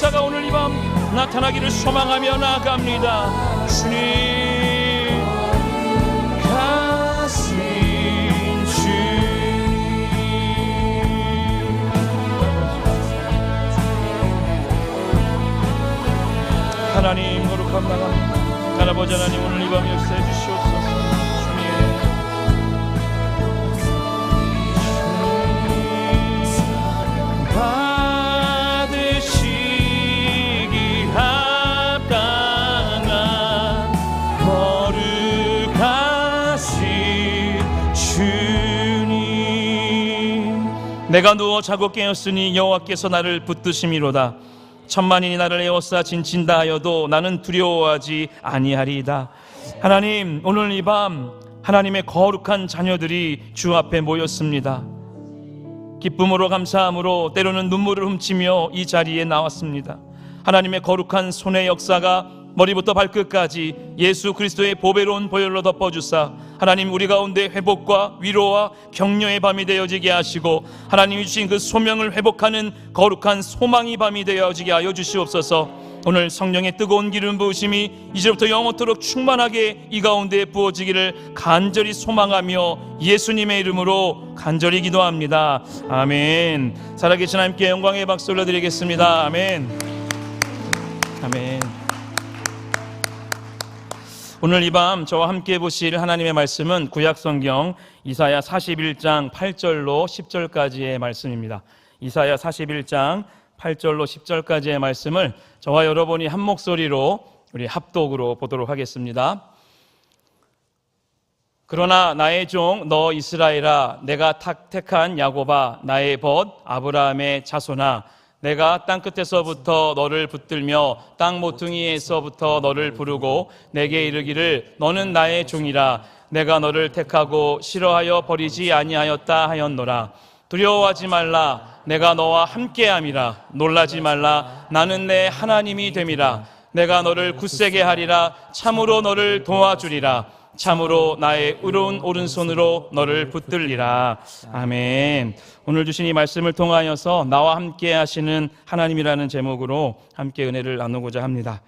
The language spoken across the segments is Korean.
역사가 오늘 이 밤 나타나기를 소망하며 나아갑니다. 주님, 가신 주님, 하나님 거룩합니다. 아버지 하나님, 오늘 이 밤 역사해 주시옵소서. 내가 누워 자고 깨었으니 여호와께서 나를 붙드심이로다. 천만인이 나를 에워싸 진친다 하여도 나는 두려워하지 아니하리이다. 하나님, 오늘 이 밤 하나님의 거룩한 자녀들이 주 앞에 모였습니다. 기쁨으로 감사함으로 때로는 눈물을 훔치며 이 자리에 나왔습니다. 하나님의 거룩한 손의 역사가 머리부터 발끝까지 예수 그리스도의 보배로운 보혈로 덮어주사 하나님 우리 가운데 회복과 위로와 격려의 밤이 되어지게 하시고 하나님이 주신 그 소명을 회복하는 거룩한 소망의 밤이 되어지게 하여 주시옵소서. 오늘 성령의 뜨거운 기름 부으심이 이제부터 영원토록 충만하게 이 가운데 부어지기를 간절히 소망하며 예수님의 이름으로 간절히 기도합니다. 아멘. 살아계신 하나님께 영광의 박수 올려드리겠습니다. 아멘. 아멘. 오늘 이 밤 저와 함께 보실 하나님의 말씀은 구약성경 이사야 41장 8절로 10절까지의 말씀입니다. 이사야 41장 8절로 10절까지의 말씀을 저와 여러분이 한 목소리로 우리 합독으로 보도록 하겠습니다. 그러나 나의 종 너 이스라엘아, 내가 택한 야곱아, 나의 벗 아브라함의 자손아, 내가 땅끝에서부터 너를 붙들며 땅 모퉁이에서부터 너를 부르고 내게 이르기를 너는 나의 종이라. 내가 너를 택하고 싫어하여 버리지 아니하였다 하였노라. 두려워하지 말라. 내가 너와 함께함이라. 놀라지 말라. 나는 내 하나님이 됨이라. 내가 너를 굳세게 하리라. 참으로 너를 도와주리라. 참으로 나의 의로운 오른손으로 너를 붙들리라. 아멘. 오늘 주신 이 말씀을 통하여서 나와 함께 하시는 하나님이라는 제목으로 함께 은혜를 나누고자 합니다.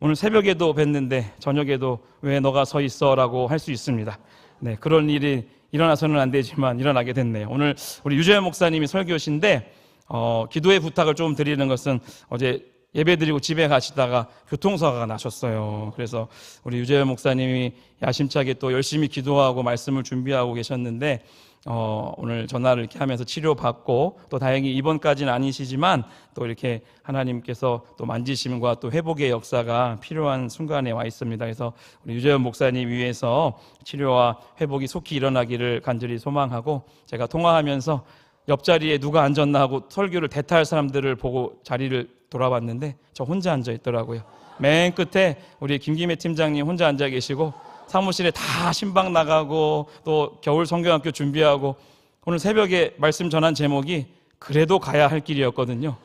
오늘 새벽에도 뵀는데 저녁에도 왜 너가 서 있어 라고 할 수 있습니다. 네, 그런 일이 일어나서는 안 되지만 일어나게 됐네요. 오늘 우리 유재현 목사님이 설교신데 기도의 부탁을 좀 드리는 것은 어제 예배 드리고 집에 가시다가 교통사고가 나셨어요. 그래서 우리 유재현 목사님이 야심차게 또 열심히 기도하고 말씀을 준비하고 계셨는데 오늘 전화를 이렇게 하면서 치료받고 또 다행히 입원까지는 아니시지만 또 이렇게 하나님께서 또 만지심과 또 회복의 역사가 필요한 순간에 와 있습니다. 그래서 우리 유재현 목사님 위해서 치료와 회복이 속히 일어나기를 간절히 소망하고 제가 통화하면서 옆자리에 누가 앉았나 하고 설교를 대타할 사람들을 보고 자리를 돌아봤는데 저 혼자 앉아 있더라고요. 맨 끝에 우리 김기매 팀장님 혼자 앉아 계시고 사무실에 다 신방 나가고 또 겨울 성경학교 준비하고 오늘 새벽에 말씀 전한 제목이 그래도 가야 할 길이었거든요.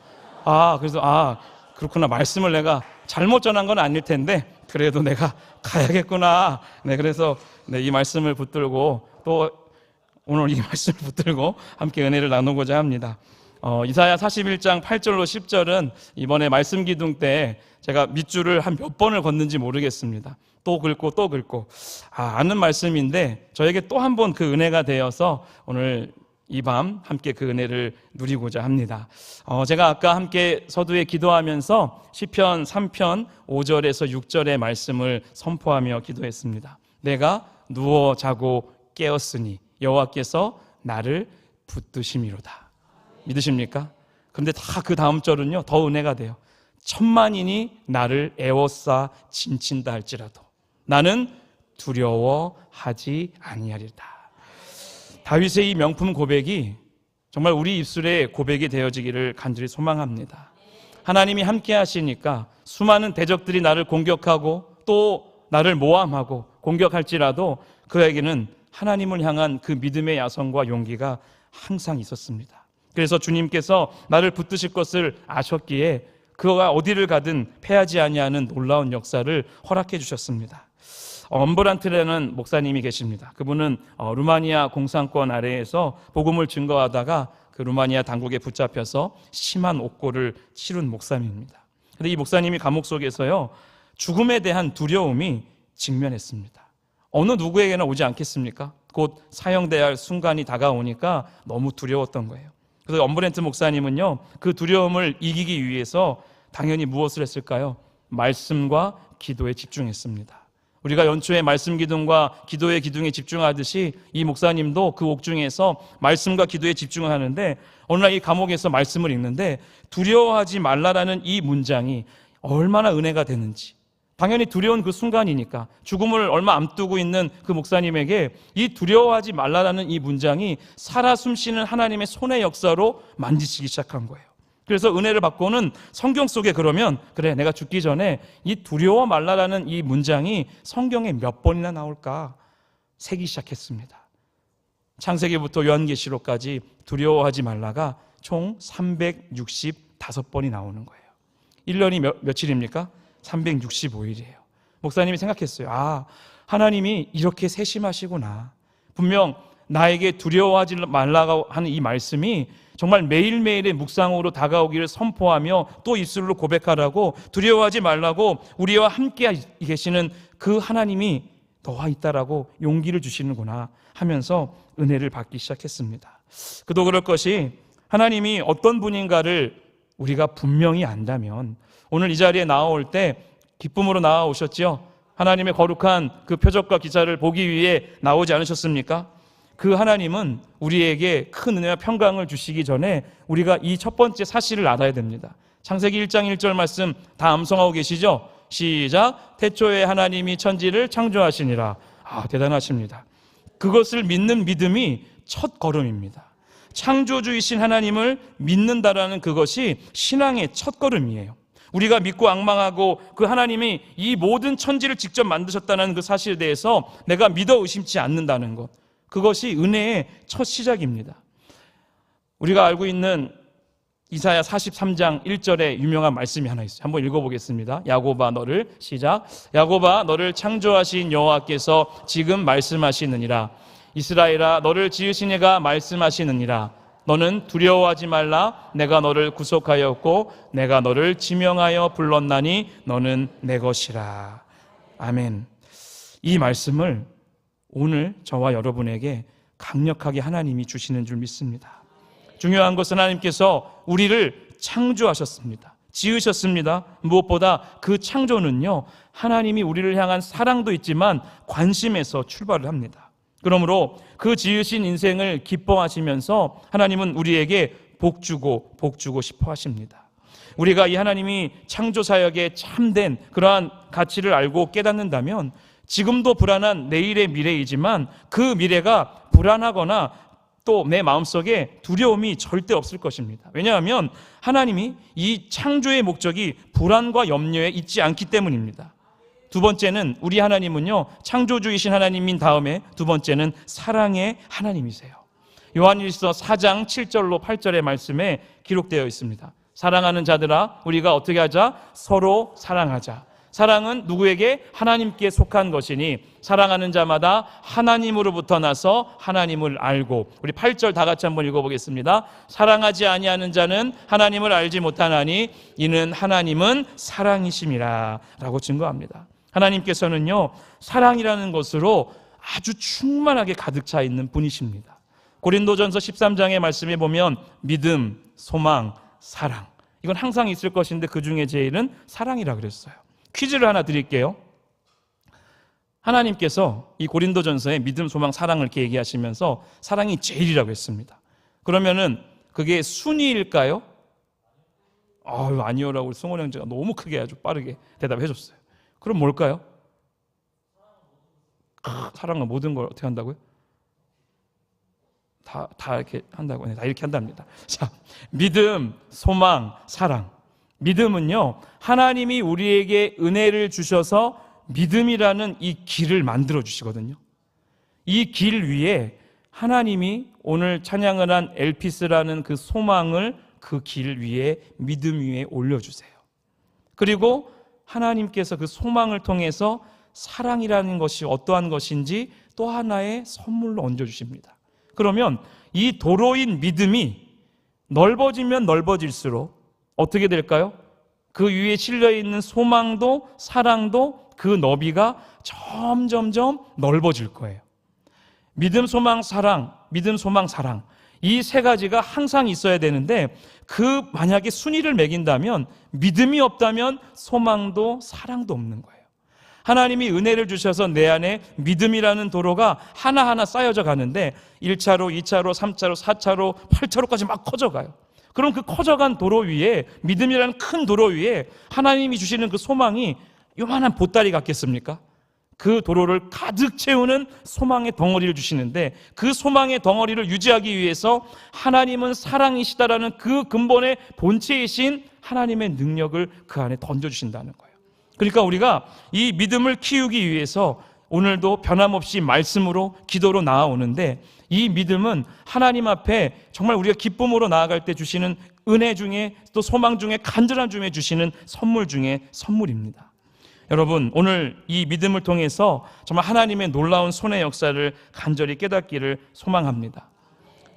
그래서 그렇구나. 말씀을 내가 잘못 전한 건 아닐 텐데 그래도 내가 가야겠구나. 네, 그래서 이 말씀을 붙들고 또 오늘 이 말씀을 붙들고 함께 은혜를 나누고자 합니다. 이사야 41장 8절로 10절은 이번에 말씀 기둥 때 제가 밑줄을 한 몇 번을 걷는지 모르겠습니다. 또 긁고 또 긁고 아는 말씀인데 저에게 또 한 번 그 은혜가 되어서 오늘 이 밤 함께 그 은혜를 누리고자 합니다. 제가 아까 함께 서두에 기도하면서 시편 3편 5절에서 6절의 말씀을 선포하며 기도했습니다. 내가 누워 자고 깨었으니 여호와께서 나를 붙드심이로다. 믿으십니까? 그런데 다 그 다음 절은요 더 은혜가 돼요. 천만인이 나를 에워싸 진친다 할지라도 나는 두려워하지 아니하리다. 다윗의 이 명품 고백이 정말 우리 입술에 고백이 되어지기를 간절히 소망합니다. 하나님이 함께 하시니까 수많은 대적들이 나를 공격하고 또 나를 모함하고 공격할지라도 그에게는 하나님을 향한 그 믿음의 야성과 용기가 항상 있었습니다. 그래서 주님께서 나를 붙드실 것을 아셨기에 그가 어디를 가든 패하지 아니하는 놀라운 역사를 허락해 주셨습니다. 엄브란트라는 목사님이 계십니다. 그분은 루마니아 공산권 아래에서 복음을 증거하다가 그 루마니아 당국에 붙잡혀서 심한 옥고를 치룬 목사님입니다. 근데 이 목사님이 감옥 속에서요, 죽음에 대한 두려움이 직면했습니다. 어느 누구에게나 오지 않겠습니까? 곧 사형돼야 할 순간이 다가오니까 너무 두려웠던 거예요. 그래서 엄브렌트 목사님은요, 그 두려움을 이기기 위해서 당연히 무엇을 했을까요? 말씀과 기도에 집중했습니다. 우리가 연초에 말씀 기둥과 기도의 기둥에 집중하듯이 이 목사님도 그 옥중에서 말씀과 기도에 집중을 하는데, 어느 날 이 감옥에서 말씀을 읽는데 두려워하지 말라라는 이 문장이 얼마나 은혜가 되는지, 당연히 두려운 그 순간이니까 죽음을 얼마 앞두고 있는 그 목사님에게 이 두려워하지 말라라는 이 문장이 살아 숨쉬는 하나님의 손의 역사로 만지시기 시작한 거예요. 그래서 은혜를 받고는 성경 속에 그러면 그래, 내가 죽기 전에 이 두려워 말라라는 이 문장이 성경에 몇 번이나 나올까 세기 시작했습니다. 창세기부터 요한계시록까지 두려워하지 말라가 총 365번이 나오는 거예요. 1년이 며칠입니까? 365일이에요. 목사님이 생각했어요. 하나님이 이렇게 세심하시구나. 분명 나에게 두려워하지 말라고 하는 이 말씀이 정말 매일매일의 묵상으로 다가오기를 선포하며 또 입술로 고백하라고, 두려워하지 말라고 우리와 함께 계시는 그 하나님이 너와 있다라고 용기를 주시는구나 하면서 은혜를 받기 시작했습니다. 그도 그럴 것이, 하나님이 어떤 분인가를 우리가 분명히 안다면 오늘 이 자리에 나아올 때 기쁨으로 나아오셨지요? 하나님의 거룩한 그 표적과 기사를 보기 위해 나오지 않으셨습니까? 그 하나님은 우리에게 큰 은혜와 평강을 주시기 전에 우리가 이 첫 번째 사실을 알아야 됩니다. 창세기 1장 1절 말씀 다 암송하고 계시죠? 시작. 태초에 하나님이 천지를 창조하시니라. 대단하십니다. 그것을 믿는 믿음이 첫 걸음입니다. 창조주이신 하나님을 믿는다라는 그것이 신앙의 첫 걸음이에요. 우리가 믿고 앙망하고 그 하나님이 이 모든 천지를 직접 만드셨다는 그 사실에 대해서 내가 믿어 의심치 않는다는 것, 그것이 은혜의 첫 시작입니다. 우리가 알고 있는 이사야 43장 1절에 유명한 말씀이 하나 있어요. 한번 읽어보겠습니다. 야곱아 너를, 시작. 야곱아 너를 창조하신 여호와께서 지금 말씀하시느니라. 이스라엘아 너를 지으신 이가 말씀하시느니라. 너는 두려워하지 말라. 내가 너를 구속하였고 내가 너를 지명하여 불렀나니 너는 내 것이라. 아멘. 이 말씀을 오늘 저와 여러분에게 강력하게 하나님이 주시는 줄 믿습니다. 중요한 것은 하나님께서 우리를 창조하셨습니다. 지으셨습니다. 무엇보다 그 창조는요, 하나님이 우리를 향한 사랑도 있지만 관심에서 출발을 합니다. 그러므로 그 지으신 인생을 기뻐하시면서 하나님은 우리에게 복 주고 싶어 하십니다. 우리가 이 하나님이 창조사역에 참된 그러한 가치를 알고 깨닫는다면 지금도 불안한 내일의 미래이지만 그 미래가 불안하거나 또 내 마음속에 두려움이 절대 없을 것입니다. 왜냐하면 하나님이 이 창조의 목적이 불안과 염려에 있지 않기 때문입니다. 두 번째는 우리 하나님은요, 창조주이신 하나님인 다음에 두 번째는 사랑의 하나님이세요. 요한일서 4장 7절로 8절의 말씀에 기록되어 있습니다. 사랑하는 자들아 우리가 어떻게 하자? 서로 사랑하자. 사랑은 누구에게? 하나님께 속한 것이니 사랑하는 자마다 하나님으로부터 나서 하나님을 알고. 우리 8절 다 같이 한번 읽어보겠습니다. 사랑하지 아니하는 자는 하나님을 알지 못하나니 이는 하나님은 사랑이심이라 라고 증거합니다. 하나님께서는요, 사랑이라는 것으로 아주 충만하게 가득 차 있는 분이십니다. 고린도전서 13장의 말씀에 보면 믿음, 소망, 사랑, 이건 항상 있을 것인데 그 중에 제일은 사랑이라 그랬어요. 퀴즈를 하나 드릴게요. 하나님께서 이 고린도전서에 믿음, 소망, 사랑을 이렇게 얘기하시면서 사랑이 제일이라고 했습니다. 그러면은 그게 순위일까요? 아니요라고 우리 승원 형제가 너무 크게 아주 빠르게 대답해 줬어요. 그럼 뭘까요? 사랑은 모든 걸 어떻게 한다고요? 다 이렇게 한다고. 다 이렇게 한답니다. 자, 믿음, 소망, 사랑. 믿음은요, 하나님이 우리에게 은혜를 주셔서 믿음이라는 이 길을 만들어 주시거든요. 이 길 위에 하나님이 오늘 찬양을 한 엘피스라는 그 소망을 그 길 위에, 믿음 위에 올려주세요. 그리고 하나님께서 그 소망을 통해서 사랑이라는 것이 어떠한 것인지 또 하나의 선물로 얹어주십니다. 그러면 이 도로인 믿음이 넓어지면 넓어질수록 어떻게 될까요? 그 위에 실려 있는 소망도 사랑도 그 너비가 점점점 넓어질 거예요. 믿음, 소망, 사랑, 믿음, 소망, 사랑. 이 세 가지가 항상 있어야 되는데 그 만약에 순위를 매긴다면 믿음이 없다면 소망도 사랑도 없는 거예요. 하나님이 은혜를 주셔서 내 안에 믿음이라는 도로가 하나하나 쌓여져 가는데 1차로, 2차로, 3차로, 4차로, 8차로까지 막 커져가요. 그럼 그 커져간 도로 위에, 믿음이라는 큰 도로 위에 하나님이 주시는 그 소망이 요만한 보따리 같겠습니까? 그 도로를 가득 채우는 소망의 덩어리를 주시는데 그 소망의 덩어리를 유지하기 위해서 하나님은 사랑이시다라는 그 근본의 본체이신 하나님의 능력을 그 안에 던져주신다는 거예요. 그러니까 우리가 이 믿음을 키우기 위해서 오늘도 변함없이 말씀으로 기도로 나아오는데 이 믿음은 하나님 앞에 정말 우리가 기쁨으로 나아갈 때 주시는 은혜 중에 또 소망 중에 간절함 중에 주시는 선물 중에 선물입니다. 여러분, 오늘 이 믿음을 통해서 정말 하나님의 놀라운 손의 역사를 간절히 깨닫기를 소망합니다.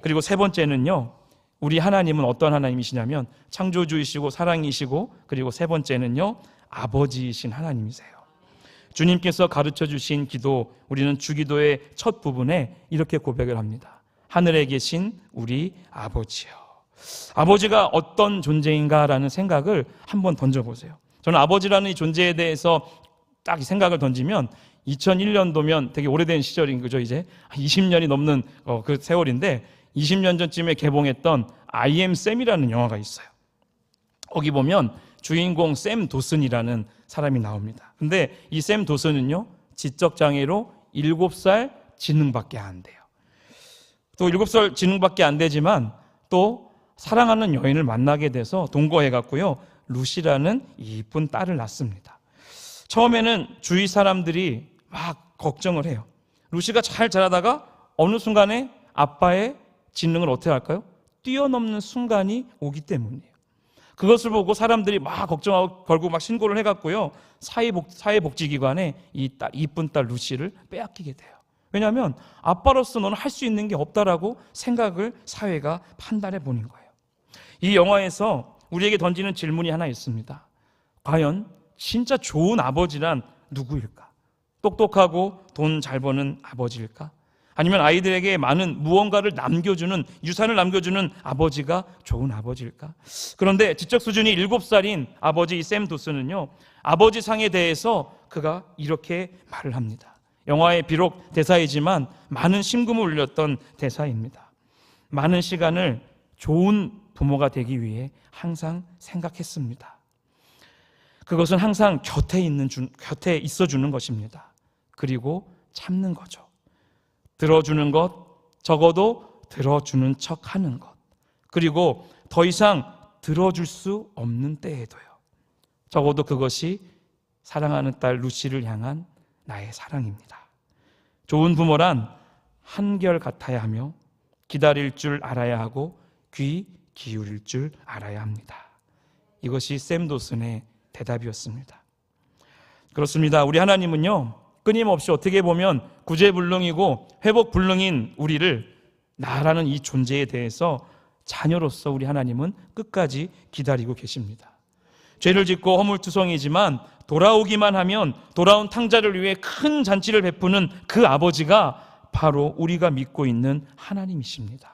그리고 세 번째는요, 우리 하나님은 어떤 하나님이시냐면 창조주이시고 사랑이시고 그리고 세 번째는요, 아버지이신 하나님이세요. 주님께서 가르쳐 주신 기도, 우리는 주기도의 첫 부분에 이렇게 고백을 합니다. 하늘에 계신 우리 아버지요. 아버지가 어떤 존재인가라는 생각을 한번 던져보세요. 저는 아버지라는 이 존재에 대해서 딱 이 생각을 던지면 2001년도면 되게 오래된 시절인 거죠. 이제 20년이 넘는 그 세월인데 20년 전쯤에 개봉했던 I am Sam이라는 영화가 있어요. 거기 보면 주인공 샘 도슨이라는 사람이 나옵니다. 근데 이 샘 도슨은요, 지적장애로 7살 지능밖에 안 돼요. 또 7살 지능밖에 안 되지만 또 사랑하는 여인을 만나게 돼서 동거해갖고요, 루시라는 이쁜 딸을 낳습니다. 처음에는 주위 사람들이 막 걱정을 해요. 루시가 잘 자라다가 어느 순간에 아빠의 지능을 어떻게 할까요? 뛰어넘는 순간이 오기 때문이에요. 그것을 보고 사람들이 막 걱정하고 결국 막 신고를 해갖고요, 사회복지기관에 이 이쁜 딸 루시를 빼앗기게 돼요. 왜냐하면 아빠로서 너는 할 수 있는 게 없다라고 생각을 사회가 판단해 보는 거예요. 이 영화에서 우리에게 던지는 질문이 하나 있습니다. 과연 진짜 좋은 아버지란 누구일까? 똑똑하고 돈 잘 버는 아버지일까? 아니면 아이들에게 많은 무언가를 남겨주는, 유산을 남겨주는 아버지가 좋은 아버지일까? 그런데 지적 수준이 7살인 아버지 샘 도슨은요, 아버지 상에 대해서 그가 이렇게 말을 합니다. 영화의 비록 대사이지만 많은 심금을 울렸던 대사입니다. 많은 시간을 좋은 부모가 되기 위해 항상 생각했습니다. 그것은 항상 곁에 있어주는 것입니다. 그리고 참는 거죠. 들어주는 것, 적어도 들어주는 척 하는 것, 그리고 더 이상 들어줄 수 없는 때에도요. 적어도 그것이 사랑하는 딸 루시를 향한 나의 사랑입니다. 좋은 부모란 한결같아야 하며 기다릴 줄 알아야 하고 귀 기울일 줄 알아야 합니다. 이것이 샘 도슨의 대답이었습니다. 그렇습니다. 우리 하나님은요, 끊임없이 어떻게 보면 구제불능이고 회복불능인 우리를, 나라는 이 존재에 대해서 자녀로서 우리 하나님은 끝까지 기다리고 계십니다. 죄를 짓고 허물투성이지만 돌아오기만 하면 돌아온 탕자를 위해 큰 잔치를 베푸는 그 아버지가 바로 우리가 믿고 있는 하나님이십니다.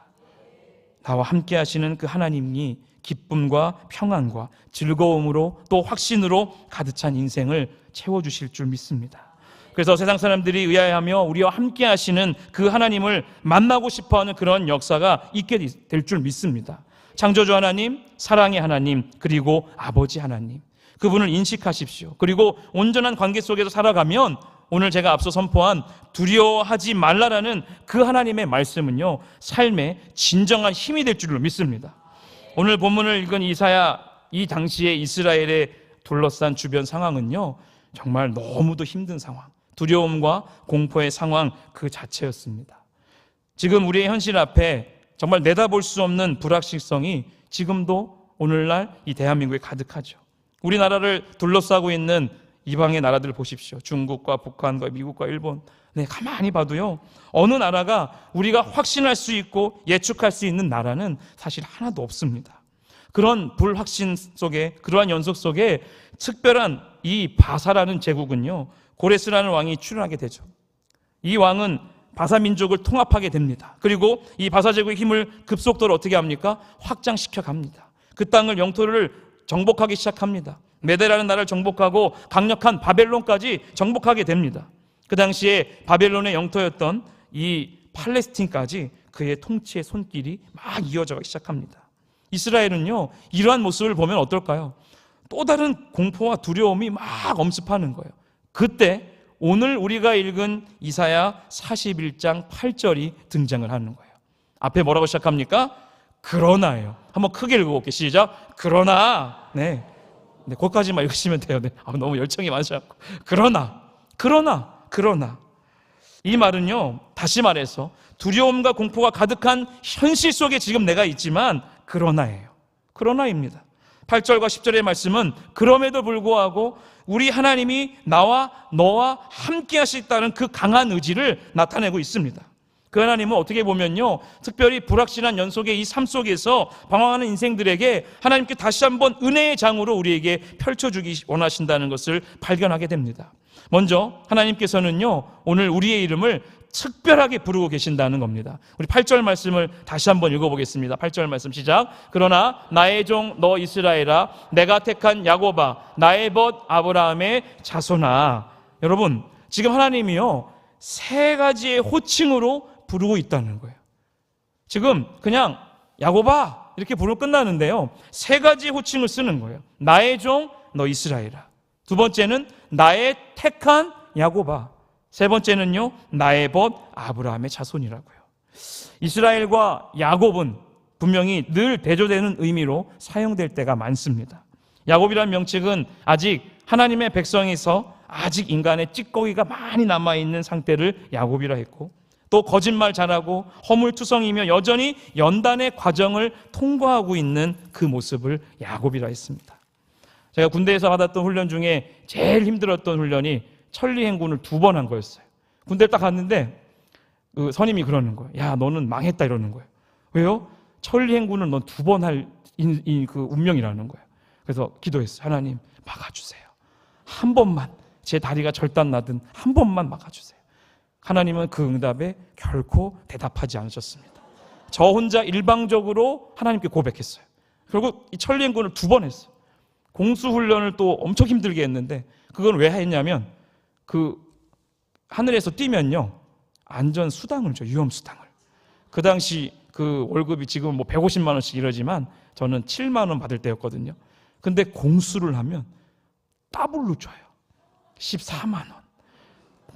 나와 함께 하시는 그 하나님이 기쁨과 평안과 즐거움으로 또 확신으로 가득 찬 인생을 채워주실 줄 믿습니다. 그래서 세상 사람들이 의아해하며 우리와 함께 하시는 그 하나님을 만나고 싶어하는 그런 역사가 있게 될 줄 믿습니다. 창조주 하나님, 사랑의 하나님, 그리고 아버지 하나님, 그분을 인식하십시오. 그리고 온전한 관계 속에서 살아가면 오늘 제가 앞서 선포한 두려워하지 말라라는 그 하나님의 말씀은요, 삶의 진정한 힘이 될 줄로 믿습니다. 오늘 본문을 읽은 이사야, 이 당시에 이스라엘에 둘러싼 주변 상황은요, 정말 너무도 힘든 상황, 두려움과 공포의 상황 그 자체였습니다. 지금 우리의 현실 앞에 정말 내다볼 수 없는 불확실성이 지금도 오늘날 이 대한민국에 가득하죠. 우리나라를 둘러싸고 있는 이방의 나라들 보십시오. 중국과 북한과 미국과 일본. 네, 가만히 봐도요, 어느 나라가 우리가 확신할 수 있고 예측할 수 있는 나라는 사실 하나도 없습니다. 그런 불확신 속에, 그러한 연속 속에 특별한 이 바사라는 제국은요, 고레스라는 왕이 출현하게 되죠. 이 왕은 바사 민족을 통합하게 됩니다. 그리고 이 바사 제국의 힘을 급속도로 어떻게 합니까? 확장시켜 갑니다. 그 땅을, 영토를 정복하기 시작합니다. 메데라는 나라를 정복하고 강력한 바벨론까지 정복하게 됩니다. 그 당시에 바벨론의 영토였던 이 팔레스틴까지 그의 통치의 손길이 막 이어져가기 시작합니다. 이스라엘은요, 이러한 모습을 보면 어떨까요? 또 다른 공포와 두려움이 막 엄습하는 거예요. 그때 오늘 우리가 읽은 이사야 41장 8절이 등장을 하는 거예요. 앞에 뭐라고 시작합니까? 그러나예요. 한번 크게 읽어볼게요. 시작. 그러나. 네. 거기까지만 읽으시면 돼요. 네. 너무 열정이 많으셔서. 그러나. 이 말은요, 다시 말해서 두려움과 공포가 가득한 현실 속에 지금 내가 있지만 그러나예요. 그러나입니다. 8절과 10절의 말씀은 그럼에도 불구하고 우리 하나님이 나와 너와 함께 하시겠다는 그 강한 의지를 나타내고 있습니다. 그 하나님은 어떻게 보면요, 특별히 불확실한 연속의 이 삶 속에서 방황하는 인생들에게 하나님께 다시 한번 은혜의 장으로 우리에게 펼쳐주기 원하신다는 것을 발견하게 됩니다. 먼저 하나님께서는요, 오늘 우리의 이름을 특별하게 부르고 계신다는 겁니다. 우리 8절 말씀을 다시 한번 읽어보겠습니다. 8절 말씀 시작. 그러나 나의 종 너 이스라엘아, 내가 택한 야곱아, 나의 벗 아브라함의 자손아. 여러분, 지금 하나님이요, 세 가지의 호칭으로 부르고 있다는 거예요. 지금 그냥 야곱아 이렇게 부르면 끝나는데요, 세 가지의 호칭을 쓰는 거예요. 나의 종 너 이스라엘아. 두 번째는 나의 택한 야곱아. 세 번째는요, 나의 벗 아브라함의 자손이라고요. 이스라엘과 야곱은 분명히 늘 대조되는 의미로 사용될 때가 많습니다. 야곱이라는 명칭은 아직 하나님의 백성에서 아직 인간의 찌꺼기가 많이 남아있는 상태를 야곱이라 했고, 또 거짓말 잘하고 허물투성이며 여전히 연단의 과정을 통과하고 있는 그 모습을 야곱이라 했습니다. 제가 군대에서 받았던 훈련 중에 제일 힘들었던 훈련이 천리행군을 2번 한 거였어요. 군대에 딱 갔는데 그 선임이 그러는 거예요. 야, 너는 망했다 이러는 거예요. 왜요? 천리행군을 넌 2번 할 그 운명이라는 거예요. 그래서 기도했어요. 하나님 막아주세요. 한 번만, 제 다리가 절단 나든 한 번만 막아주세요. 하나님은 그 응답에 결코 대답하지 않으셨습니다. 저 혼자 일방적으로 하나님께 고백했어요. 결국 이 천리행군을 2번 했어요. 공수훈련을 또 엄청 힘들게 했는데, 그건 왜 했냐면 그 하늘에서 뛰면요, 안전수당을 줘, 위험수당을. 그 당시 그 월급이 지금 뭐 150만 원씩 이러지만 저는 7만 원 받을 때였거든요. 근데 공수를 하면 더블로 줘요. 14만 원.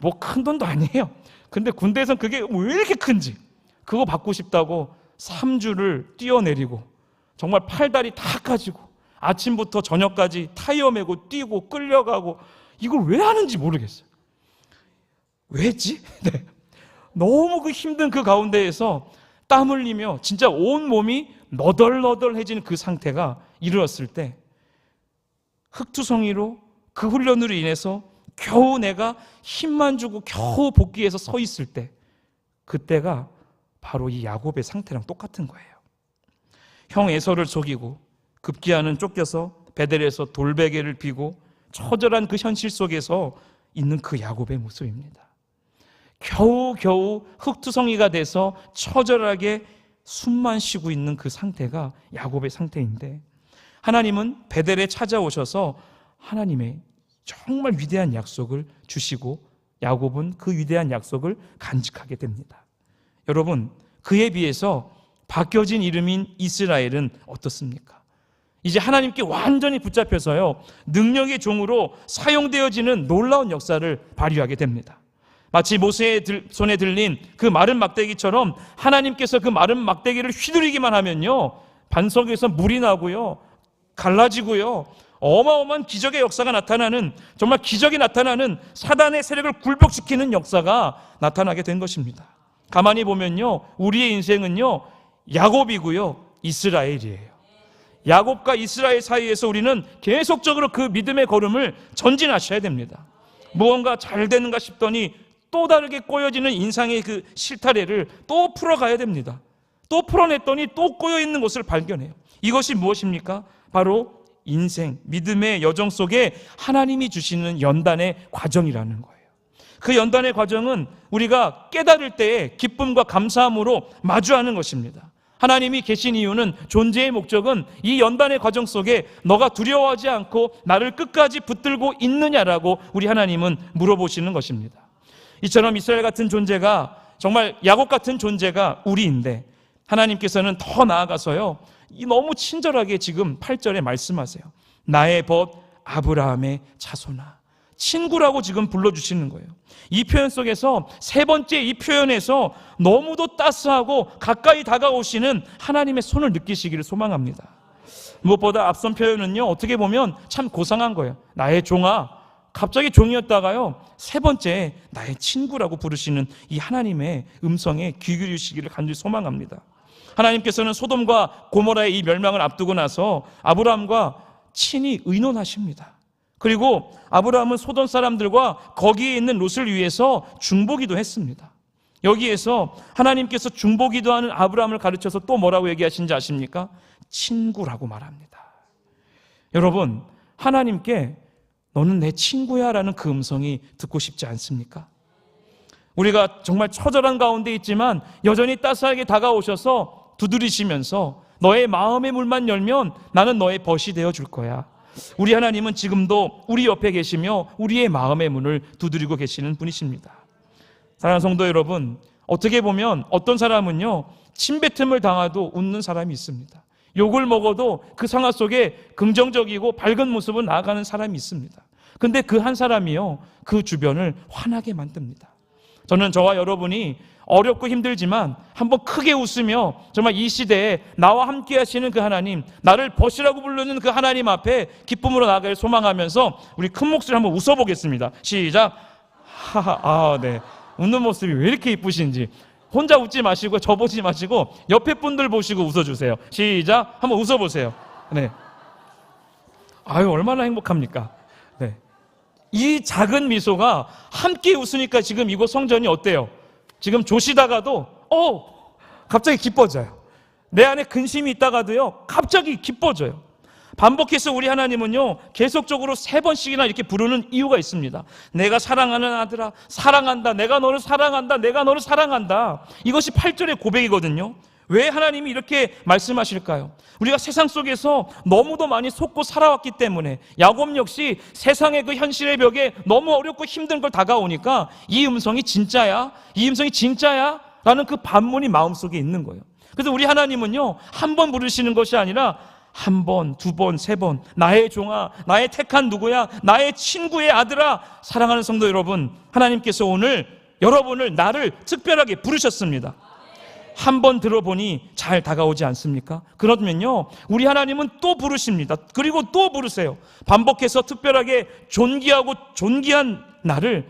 뭐 큰 돈도 아니에요. 근데 군대에서는 그게 왜 이렇게 큰지, 그거 받고 싶다고 3주를 뛰어내리고 정말 팔다리 다 까지고 아침부터 저녁까지 타이어 메고 뛰고 끌려가고, 이걸 왜 하는지 모르겠어요. 왜 했지? 네. 너무 그 힘든 그 가운데에서 땀 흘리며 진짜 온 몸이 너덜너덜해지는 그 상태가 이르렀을 때, 흙투성이로 그 훈련으로 인해서 겨우 내가 힘만 주고 겨우 복귀해서 서 있을 때, 그때가 바로 이 야곱의 상태랑 똑같은 거예요. 형 에서를 속이고 급기야는 쫓겨서 베델에서 돌베개를 피고 처절한 그 현실 속에서 있는 그 야곱의 모습입니다. 겨우겨우 흙투성이가 돼서 처절하게 숨만 쉬고 있는 그 상태가 야곱의 상태인데, 하나님은 베델에 찾아오셔서 하나님의 정말 위대한 약속을 주시고 야곱은 그 위대한 약속을 간직하게 됩니다. 여러분, 그에 비해서 바뀌어진 이름인 이스라엘은 어떻습니까? 이제 하나님께 완전히 붙잡혀서요, 능력의 종으로 사용되어지는 놀라운 역사를 발휘하게 됩니다. 마치 모세의 손에 들린 그 마른 막대기처럼 하나님께서 그 마른 막대기를 휘두르기만 하면요, 반석에서 물이 나고요, 갈라지고요, 어마어마한 기적의 역사가 나타나는, 정말 기적이 나타나는, 사단의 세력을 굴복시키는 역사가 나타나게 된 것입니다. 가만히 보면요, 우리의 인생은요, 야곱이고요, 이스라엘이에요. 야곱과 이스라엘 사이에서 우리는 계속적으로 그 믿음의 걸음을 전진하셔야 됩니다. 무언가 잘 되는가 싶더니 또 다르게 꼬여지는 인상의 그 실타래를 또 풀어가야 됩니다. 또 풀어냈더니 또 꼬여있는 것을 발견해요. 이것이 무엇입니까? 바로 인생, 믿음의 여정 속에 하나님이 주시는 연단의 과정이라는 거예요. 그 연단의 과정은 우리가 깨달을 때에 기쁨과 감사함으로 마주하는 것입니다. 하나님이 계신 이유는, 존재의 목적은 이 연단의 과정 속에 너가 두려워하지 않고 나를 끝까지 붙들고 있느냐라고 우리 하나님은 물어보시는 것입니다. 이처럼 이스라엘 같은 존재가, 정말 야곱 같은 존재가 우리인데, 하나님께서는 더 나아가서요, 너무 친절하게 지금 8절에 말씀하세요. 나의 벗 아브라함의 자손아. 친구라고 지금 불러주시는 거예요. 이 표현 속에서 세 번째 이 표현에서 너무도 따스하고 가까이 다가오시는 하나님의 손을 느끼시기를 소망합니다. 무엇보다 앞선 표현은요, 어떻게 보면 참 고상한 거예요. 나의 종아. 갑자기 종이었다가요, 세 번째 나의 친구라고 부르시는 이 하나님의 음성에 귀 기울이시기를 간절히 소망합니다. 하나님께서는 소돔과 고모라의 이 멸망을 앞두고 나서 아브라함과 친히 의논하십니다. 그리고 아브라함은 소돔 사람들과 거기에 있는 롯을 위해서 중보기도 했습니다. 여기에서 하나님께서 중보기도하는 아브라함을 가르쳐서 또 뭐라고 얘기하신지 아십니까? 친구라고 말합니다. 여러분, 하나님께 너는 내 친구야 라는 그 음성이 듣고 싶지 않습니까? 우리가 정말 처절한 가운데 있지만 여전히 따스하게 다가오셔서 두드리시면서 너의 마음의 문만 열면 나는 너의 벗이 되어줄 거야. 우리 하나님은 지금도 우리 옆에 계시며 우리의 마음의 문을 두드리고 계시는 분이십니다. 사랑하는 성도 여러분, 어떻게 보면 어떤 사람은요, 침뱉음을 당해도 웃는 사람이 있습니다. 욕을 먹어도 그 상황 속에 긍정적이고 밝은 모습을 나아가는 사람이 있습니다. 근데 그 한 사람이요, 그 주변을 환하게 만듭니다. 저는 저와 여러분이 어렵고 힘들지만 한번 크게 웃으며 정말 이 시대에 나와 함께 하시는 그 하나님, 나를 벗이라고 부르는 그 하나님 앞에 기쁨으로 나아가길 소망하면서 우리 큰 목소리 한번 웃어보겠습니다. 시작. 하하. 네. 웃는 모습이 왜 이렇게 이쁘신지. 혼자 웃지 마시고, 저 보지 마시고 옆에 분들 보시고 웃어주세요. 시작. 한번 웃어보세요. 네. 아유, 얼마나 행복합니까? 네. 이 작은 미소가 함께 웃으니까 지금 이곳 성전이 어때요? 지금 조시다가도 갑자기 기뻐져요. 내 안에 근심이 있다가도요, 갑자기 기뻐져요. 반복해서 우리 하나님은요, 계속적으로 3번씩이나 이렇게 부르는 이유가 있습니다. 내가 사랑하는 아들아, 사랑한다. 내가 너를 사랑한다. 내가 너를 사랑한다. 이것이 8절의 고백이거든요. 왜 하나님이 이렇게 말씀하실까요? 우리가 세상 속에서 너무도 많이 속고 살아왔기 때문에, 야곱 역시 세상의 그 현실의 벽에 너무 어렵고 힘든 걸 다가오니까 이 음성이 진짜야? 이 음성이 진짜야? 라는 그 반문이 마음속에 있는 거예요. 그래서 우리 하나님은요, 한 번 부르시는 것이 아니라 한 번, 두 번, 세 번, 나의 종아, 나의 택한 누구야, 나의 친구의 아들아. 사랑하는 성도 여러분, 하나님께서 오늘 여러분을, 나를 특별하게 부르셨습니다. 한 번 들어보니 잘 다가오지 않습니까? 그러면요, 우리 하나님은 또 부르십니다. 그리고 또 부르세요. 반복해서 특별하게 존귀하고 존귀한 나를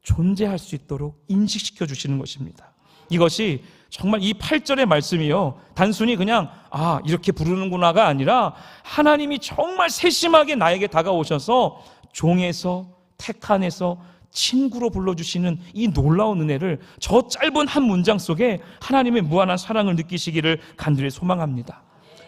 존재할 수 있도록 인식시켜 주시는 것입니다. 이것이 정말 이 8절의 말씀이요, 단순히 그냥 이렇게 부르는구나가 아니라 하나님이 정말 세심하게 나에게 다가오셔서 종에서, 택한에서 친구로 불러주시는 이 놀라운 은혜를 저 짧은 한 문장 속에 하나님의 무한한 사랑을 느끼시기를 간절히 소망합니다.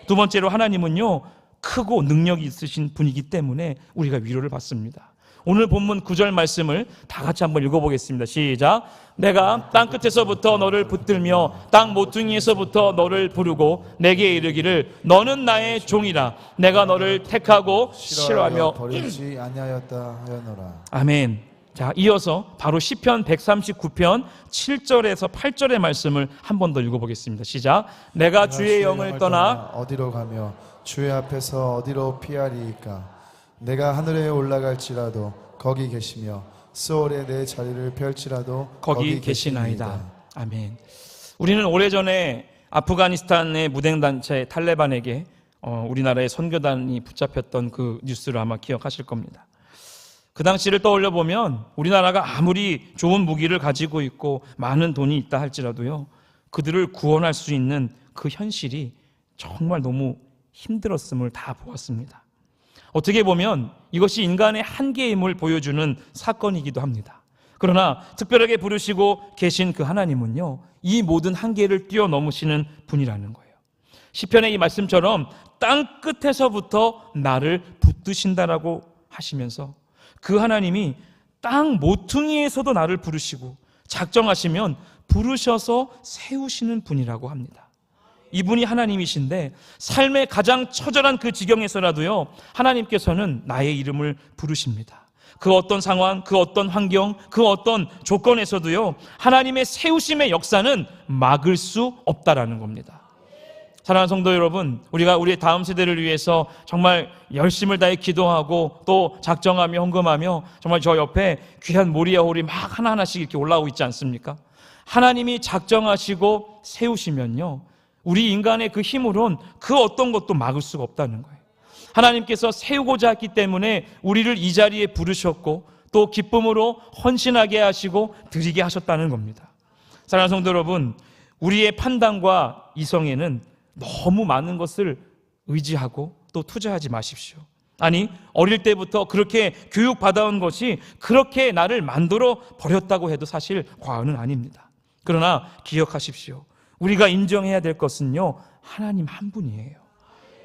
두 번째로, 하나님은요, 크고 능력이 있으신 분이기 때문에 우리가 위로를 받습니다. 오늘 본문 9절 말씀을 다 같이 한번 읽어보겠습니다. 시작. 내가 땅끝에서부터 너를 붙들며 땅 모퉁이에서부터 너를 부르고 내게 이르기를 너는 나의 종이라. 내가 너를 택하고 싫어하며 버리지 아니하였다 하였노라. 아멘. 자, 이어서 바로 시편 139편 7절에서 8절의 말씀을 한 번 더 읽어보겠습니다. 시작. 내가 주의 영을 떠나 어디로 가며 주의 앞에서 어디로 피하리이까. 내가 하늘에 올라갈지라도 거기 계시며 수월에 내 자리를 펼치라도 거기 계시나이다. 아멘. 우리는 오래전에 아프가니스탄의 무den단체 탈레반에게 우리나라의 선교단이 붙잡혔던 그 뉴스를 아마 기억하실 겁니다. 그 당시를 떠올려 보면 우리나라가 아무리 좋은 무기를 가지고 있고 많은 돈이 있다 할지라도요, 그들을 구원할 수 있는 그 현실이 정말 너무 힘들었음을 다 보았습니다. 어떻게 보면 이것이 인간의 한계임을 보여주는 사건이기도 합니다. 그러나 특별하게 부르시고 계신 그 하나님은요, 이 모든 한계를 뛰어넘으시는 분이라는 거예요. 시편의 이 말씀처럼 땅 끝에서부터 나를 붙드신다라고 하시면서 그 하나님이 땅 모퉁이에서도 나를 부르시고 작정하시면 부르셔서 세우시는 분이라고 합니다. 이분이 하나님이신데 삶의 가장 처절한 그 지경에서라도요, 하나님께서는 나의 이름을 부르십니다. 그 어떤 상황, 그 어떤 환경, 그 어떤 조건에서도요, 하나님의 세우심의 역사는 막을 수 없다라는 겁니다. 사랑하는 성도 여러분, 우리가 우리의 다음 세대를 위해서 정말 열심을 다해 기도하고 또 작정하며 헌금하며 정말 저 옆에 귀한 모리아 홀이 막 하나하나씩 이렇게 올라오고 있지 않습니까? 하나님이 작정하시고 세우시면요, 우리 인간의 그 힘으론 그 어떤 것도 막을 수가 없다는 거예요. 하나님께서 세우고자 했기 때문에 우리를 이 자리에 부르셨고 또 기쁨으로 헌신하게 하시고 드리게 하셨다는 겁니다. 사랑하는 성도 여러분, 우리의 판단과 이성에는 너무 많은 것을 의지하고 또 투자하지 마십시오. 아니, 어릴 때부터 그렇게 교육받아온 것이 그렇게 나를 만들어 버렸다고 해도 사실 과언은 아닙니다. 그러나 기억하십시오. 우리가 인정해야 될 것은요, 하나님 한 분이에요.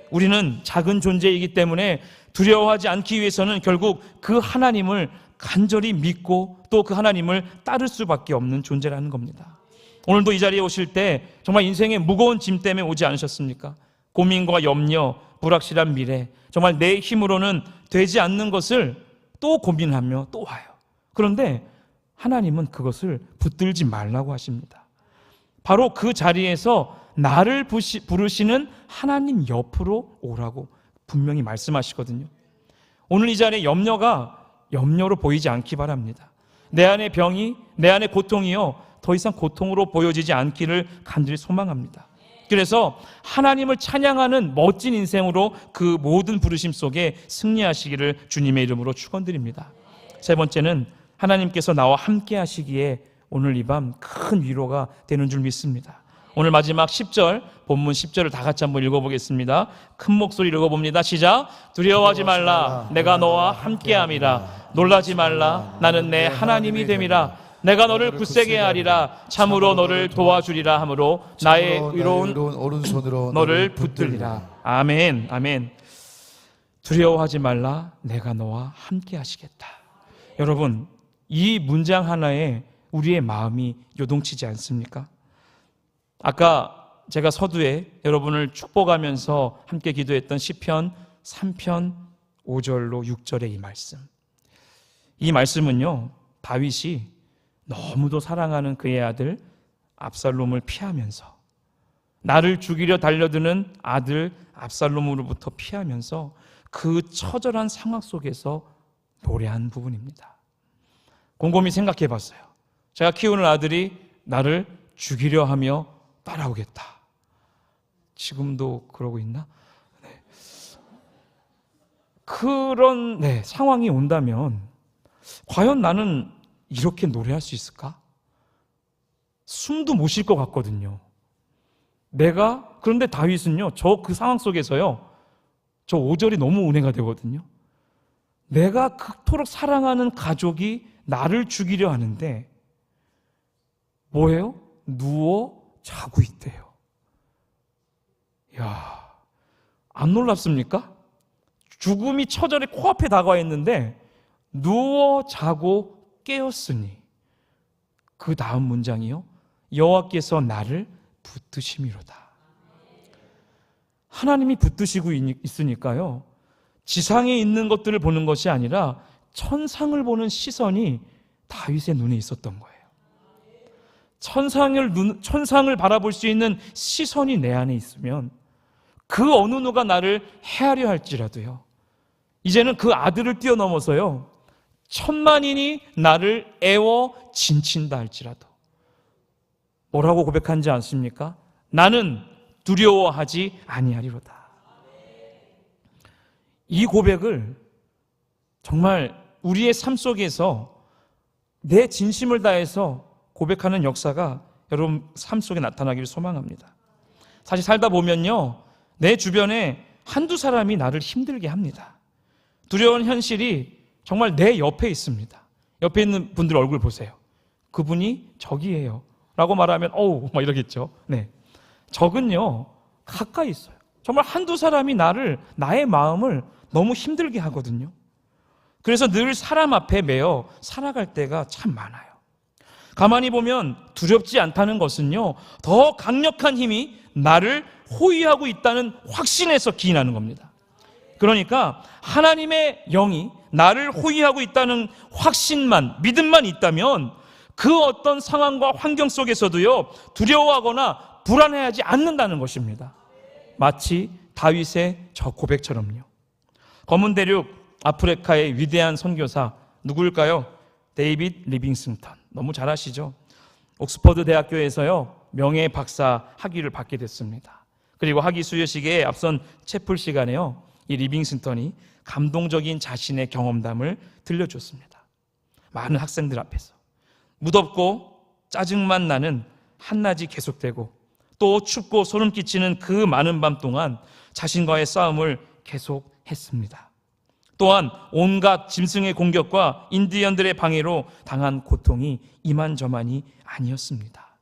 우리는 작은 존재이기 때문에 두려워하지 않기 위해서는 결국 그 하나님을 간절히 믿고 또 그 하나님을 따를 수밖에 없는 존재라는 겁니다. 오늘도 이 자리에 오실 때 정말 인생의 무거운 짐 때문에 오지 않으셨습니까? 고민과 염려, 불확실한 미래, 정말 내 힘으로는 되지 않는 것을 또 고민하며 또 와요. 그런데 하나님은 그것을 붙들지 말라고 하십니다. 바로 그 자리에서 나를 부르시는 하나님 옆으로 오라고 분명히 말씀하시거든요. 오늘 이 자리에 염려가 염려로 보이지 않기 바랍니다. 내 안의 병이, 내 안의 고통이요, 더 이상 고통으로 보여지지 않기를 간절히 소망합니다. 그래서 하나님을 찬양하는 멋진 인생으로 그 모든 부르심 속에 승리하시기를 주님의 이름으로 축원드립니다. 세 번째는 하나님께서 나와 함께 하시기에 오늘 이 밤 큰 위로가 되는 줄 믿습니다. 오늘 마지막 10절, 본문 10절을 다 같이 한번 읽어보겠습니다. 큰 목소리 읽어봅니다. 시작. 두려워하지 말라, 내가 너와 함께함이라. 놀라지 말라, 나는 내 하나님이 됨이라. 내가 너를 굳세게 하리라. 참으로 너를 도와주리라 하므로 나의 의로운 오른손으로 너를 붙들리라. 아멘, 아멘. 두려워하지 말라, 내가 너와 함께 하시겠다. 여러분, 이 문장 하나에 우리의 마음이 요동치지 않습니까? 아까 제가 서두에 여러분을 축복하면서 함께 기도했던 시편 3편 5절로 6절의 이 말씀. 이 말씀은요, 다윗이 너무도 사랑하는 그의 아들 압살롬을 피하면서, 나를 죽이려 달려드는 아들 압살롬으로부터 피하면서 그 처절한 상황 속에서 노래한 부분입니다. 곰곰이 생각해 봤어요. 제가 키우는 아들이 나를 죽이려 하며 따라오겠다. 지금도 그러고 있나? 네. 그런 상황이 온다면 과연 나는 이렇게 노래할 수 있을까? 숨도 못 쉴 것 같거든요. 그런데 다윗은요, 그 상황 속에서요, 저 5절이 너무 은혜가 되거든요. 내가 그토록 사랑하는 가족이 나를 죽이려 하는데 뭐예요? 누워 자고 있대요. 야, 안 놀랍습니까? 죽음이 처절히 코앞에 다가와 있는데 누워 자고 깨었으니, 그 다음 문장이요, 여호와께서 나를 붙드심이로다. 하나님이 붙드시고 있으니까요, 지상에 있는 것들을 보는 것이 아니라 천상을 보는 시선이 다윗의 눈에 있었던 거예요. 천상을 바라볼 수 있는 시선이 내 안에 있으면 그 어느 누가 나를 해하려 할지라도요, 이제는 그 아들을 뛰어넘어서요, 천만인이 나를 애워 진친다 할지라도 뭐라고 고백한지 않습니까? 나는 두려워하지 아니하리로다. 이 고백을 정말 우리의 삶 속에서 내 진심을 다해서 고백하는 역사가 여러분 삶 속에 나타나기를 소망합니다. 사실 살다 보면요, 내 주변에 한두 사람이 나를 힘들게 합니다. 두려운 현실이 정말 내 옆에 있습니다. 옆에 있는 분들 얼굴 보세요. 그분이 적이에요 라고 말하면 어우 막 이러겠죠. 네, 적은요 가까이 있어요. 정말 한두 사람이 나의 마음을 너무 힘들게 하거든요. 그래서 늘 사람 앞에 매여 살아갈 때가 참 많아요. 가만히 보면 두렵지 않다는 것은요, 더 강력한 힘이 나를 호위하고 있다는 확신에서 기인하는 겁니다. 그러니까 하나님의 영이 나를 호위하고 있다는 확신만, 믿음만 있다면 그 어떤 상황과 환경 속에서도요, 두려워하거나 불안해하지 않는다는 것입니다. 마치 다윗의 저 고백처럼요. 검은 대륙 아프리카의 위대한 선교사 누구일까요? 데이빗 리빙스턴. 너무 잘 아시죠? 옥스퍼드 대학교에서요, 명예 박사 학위를 받게 됐습니다. 그리고 학위 수여식에 앞선 채플 시간에요, 이 리빙스턴이 감동적인 자신의 경험담을 들려줬습니다. 많은 학생들 앞에서 무덥고 짜증만 나는 한낮이 계속되고 또 춥고 소름 끼치는 그 많은 밤 동안 자신과의 싸움을 계속했습니다. 또한 온갖 짐승의 공격과 인디언들의 방해로 당한 고통이 이만저만이 아니었습니다.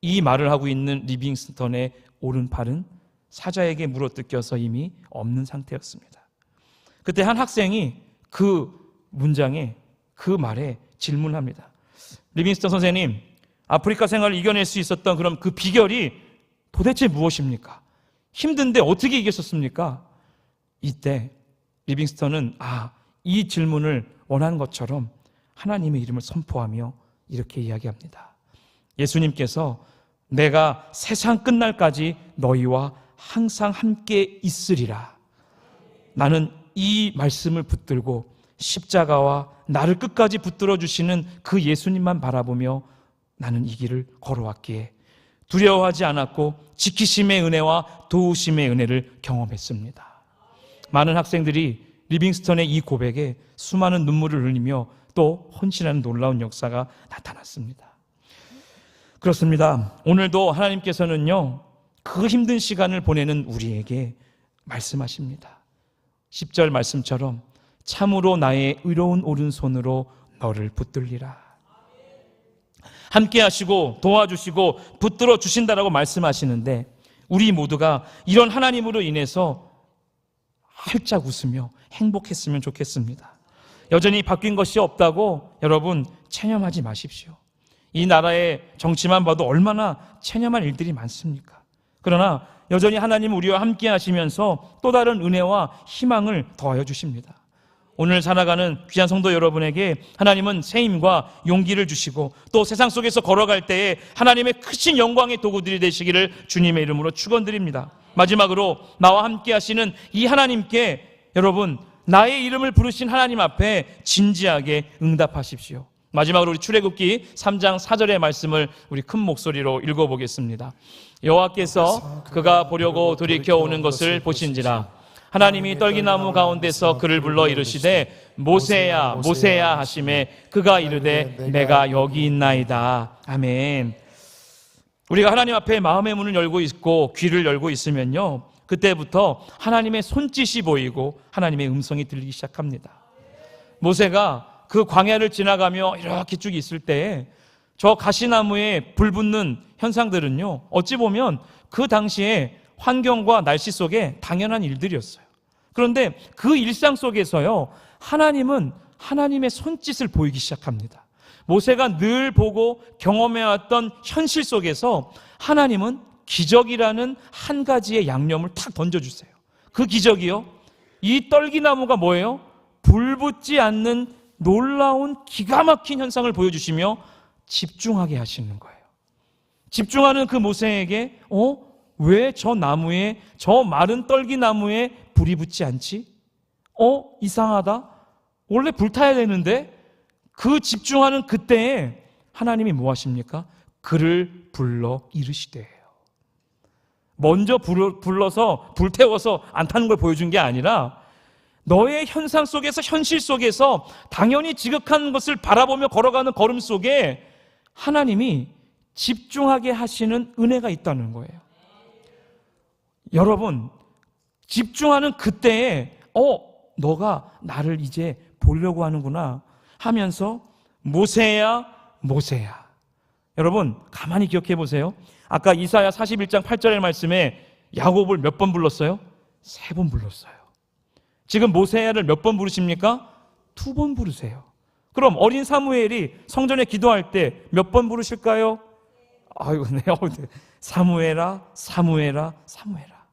이 말을 하고 있는 리빙스턴의 오른팔은 사자에게 물어뜯겨서 이미 없는 상태였습니다. 그때 한 학생이 그 문장에, 그 말에 질문합니다. 리빙스턴 선생님, 아프리카 생활을 이겨낼 수 있었던 그럼 그 비결이 도대체 무엇입니까? 힘든데 어떻게 이겼었습니까? 이때 리빙스턴은 이 질문을 원한 것처럼 하나님의 이름을 선포하며 이렇게 이야기합니다. 예수님께서 내가 세상 끝날까지 너희와 항상 함께 있으리라. 나는 이 말씀을 붙들고 십자가와 나를 끝까지 붙들어 주시는 그 예수님만 바라보며 나는 이 길을 걸어왔기에 두려워하지 않았고 지키심의 은혜와 도우심의 은혜를 경험했습니다. 많은 학생들이 리빙스턴의 이 고백에 수많은 눈물을 흘리며 또 헌신하는 놀라운 역사가 나타났습니다. 그렇습니다. 오늘도 하나님께서는요, 그 힘든 시간을 보내는 우리에게 말씀하십니다. 10절 말씀처럼 참으로 나의 의로운 오른손으로 너를 붙들리라. 함께 하시고 도와주시고 붙들어 주신다라고 말씀하시는데 우리 모두가 이런 하나님으로 인해서 활짝 웃으며 행복했으면 좋겠습니다. 여전히 바뀐 것이 없다고 여러분 체념하지 마십시오. 이 나라의 정치만 봐도 얼마나 체념할 일들이 많습니까? 그러나 여전히 하나님은 우리와 함께 하시면서 또 다른 은혜와 희망을 더하여 주십니다. 오늘 살아가는 귀한 성도 여러분에게 하나님은 새 힘과 용기를 주시고 또 세상 속에서 걸어갈 때에 하나님의 크신 영광의 도구들이 되시기를 주님의 이름으로 축원드립니다. 마지막으로 나와 함께 하시는 이 하나님께 여러분 나의 이름을 부르신 하나님 앞에 진지하게 응답하십시오. 마지막으로 우리 출애굽기 3장 4절의 말씀을 우리 큰 목소리로 읽어보겠습니다. 여호와께서 그가 보려고 돌이켜 오는 것을 보신지라 하나님이 떨기나무 가운데서 그를 불러 이르시되 모세야 모세야 하시매 그가 이르되 내가 여기 있나이다. 아멘. 우리가 하나님 앞에 마음의 문을 열고 있고 귀를 열고 있으면요, 그때부터 하나님의 손짓이 보이고 하나님의 음성이 들리기 시작합니다. 모세가 그 광야를 지나가며 이렇게 쭉 있을 때에 저 가시나무에 불 붙는 현상들은요, 어찌 보면 그 당시에 환경과 날씨 속에 당연한 일들이었어요. 그런데 그 일상 속에서요, 하나님은 하나님의 손짓을 보이기 시작합니다. 모세가 늘 보고 경험해왔던 현실 속에서 하나님은 기적이라는 한 가지의 양념을 탁 던져주세요. 그 기적이요, 이 떨기나무가 뭐예요? 불 붙지 않는 놀라운 기가 막힌 현상을 보여주시며 집중하게 하시는 거예요. 집중하는 그 모세에게 왜 저 나무에, 저 마른 떨기나무에 불이 붙지 않지? 이상하다. 원래 불타야 되는데. 그 집중하는 그때에 하나님이 뭐 하십니까? 그를 불러 이르시되. 먼저 불러서 불태워서 안 타는 걸 보여준 게 아니라 너의 현상 속에서, 현실 속에서 당연히 지극한 것을 바라보며 걸어가는 걸음 속에 하나님이 집중하게 하시는 은혜가 있다는 거예요. 여러분, 집중하는 그때에 너가 나를 이제 보려고 하는구나 하면서 모세야 모세야. 여러분 가만히 기억해 보세요. 아까 이사야 41장 8절의 말씀에 야곱을 몇 번 불렀어요? 3번 불렀어요. 지금 모세를 몇 번 부르십니까? 2번 부르세요. 그럼 어린 사무엘이 성전에 기도할 때 몇 번 부르실까요? 아이고, 네. 사무엘아, 사무엘아, 사무엘아.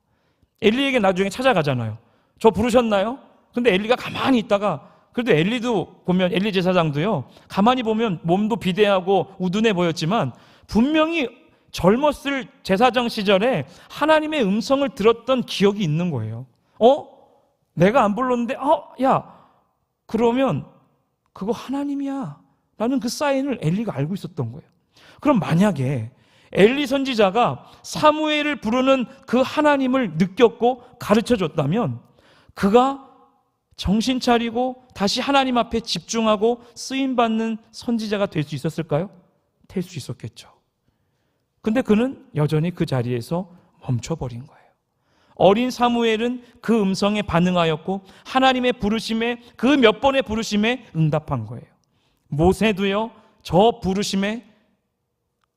엘리에게 나중에 찾아가잖아요. 저 부르셨나요? 근데 엘리가 가만히 있다가, 그래도 엘리도 보면, 엘리 제사장도요, 가만히 보면 몸도 비대하고 우둔해 보였지만 분명히 젊었을 제사장 시절에 하나님의 음성을 들었던 기억이 있는 거예요. 내가 안 불렀는데, 야, 그러면 그거 하나님이야 라는 그 사인을 엘리가 알고 있었던 거예요. 그럼 만약에 엘리 선지자가 사무엘을 부르는 그 하나님을 느꼈고 가르쳐 줬다면 그가 정신 차리고 다시 하나님 앞에 집중하고 쓰임받는 선지자가 될 수 있었을까요? 될 수 있었겠죠. 근데 그는 여전히 그 자리에서 멈춰버린 거예요. 어린 사무엘은 그 음성에 반응하였고 하나님의 부르심에, 그 몇 번의 부르심에 응답한 거예요. 모세도요, 저 부르심에,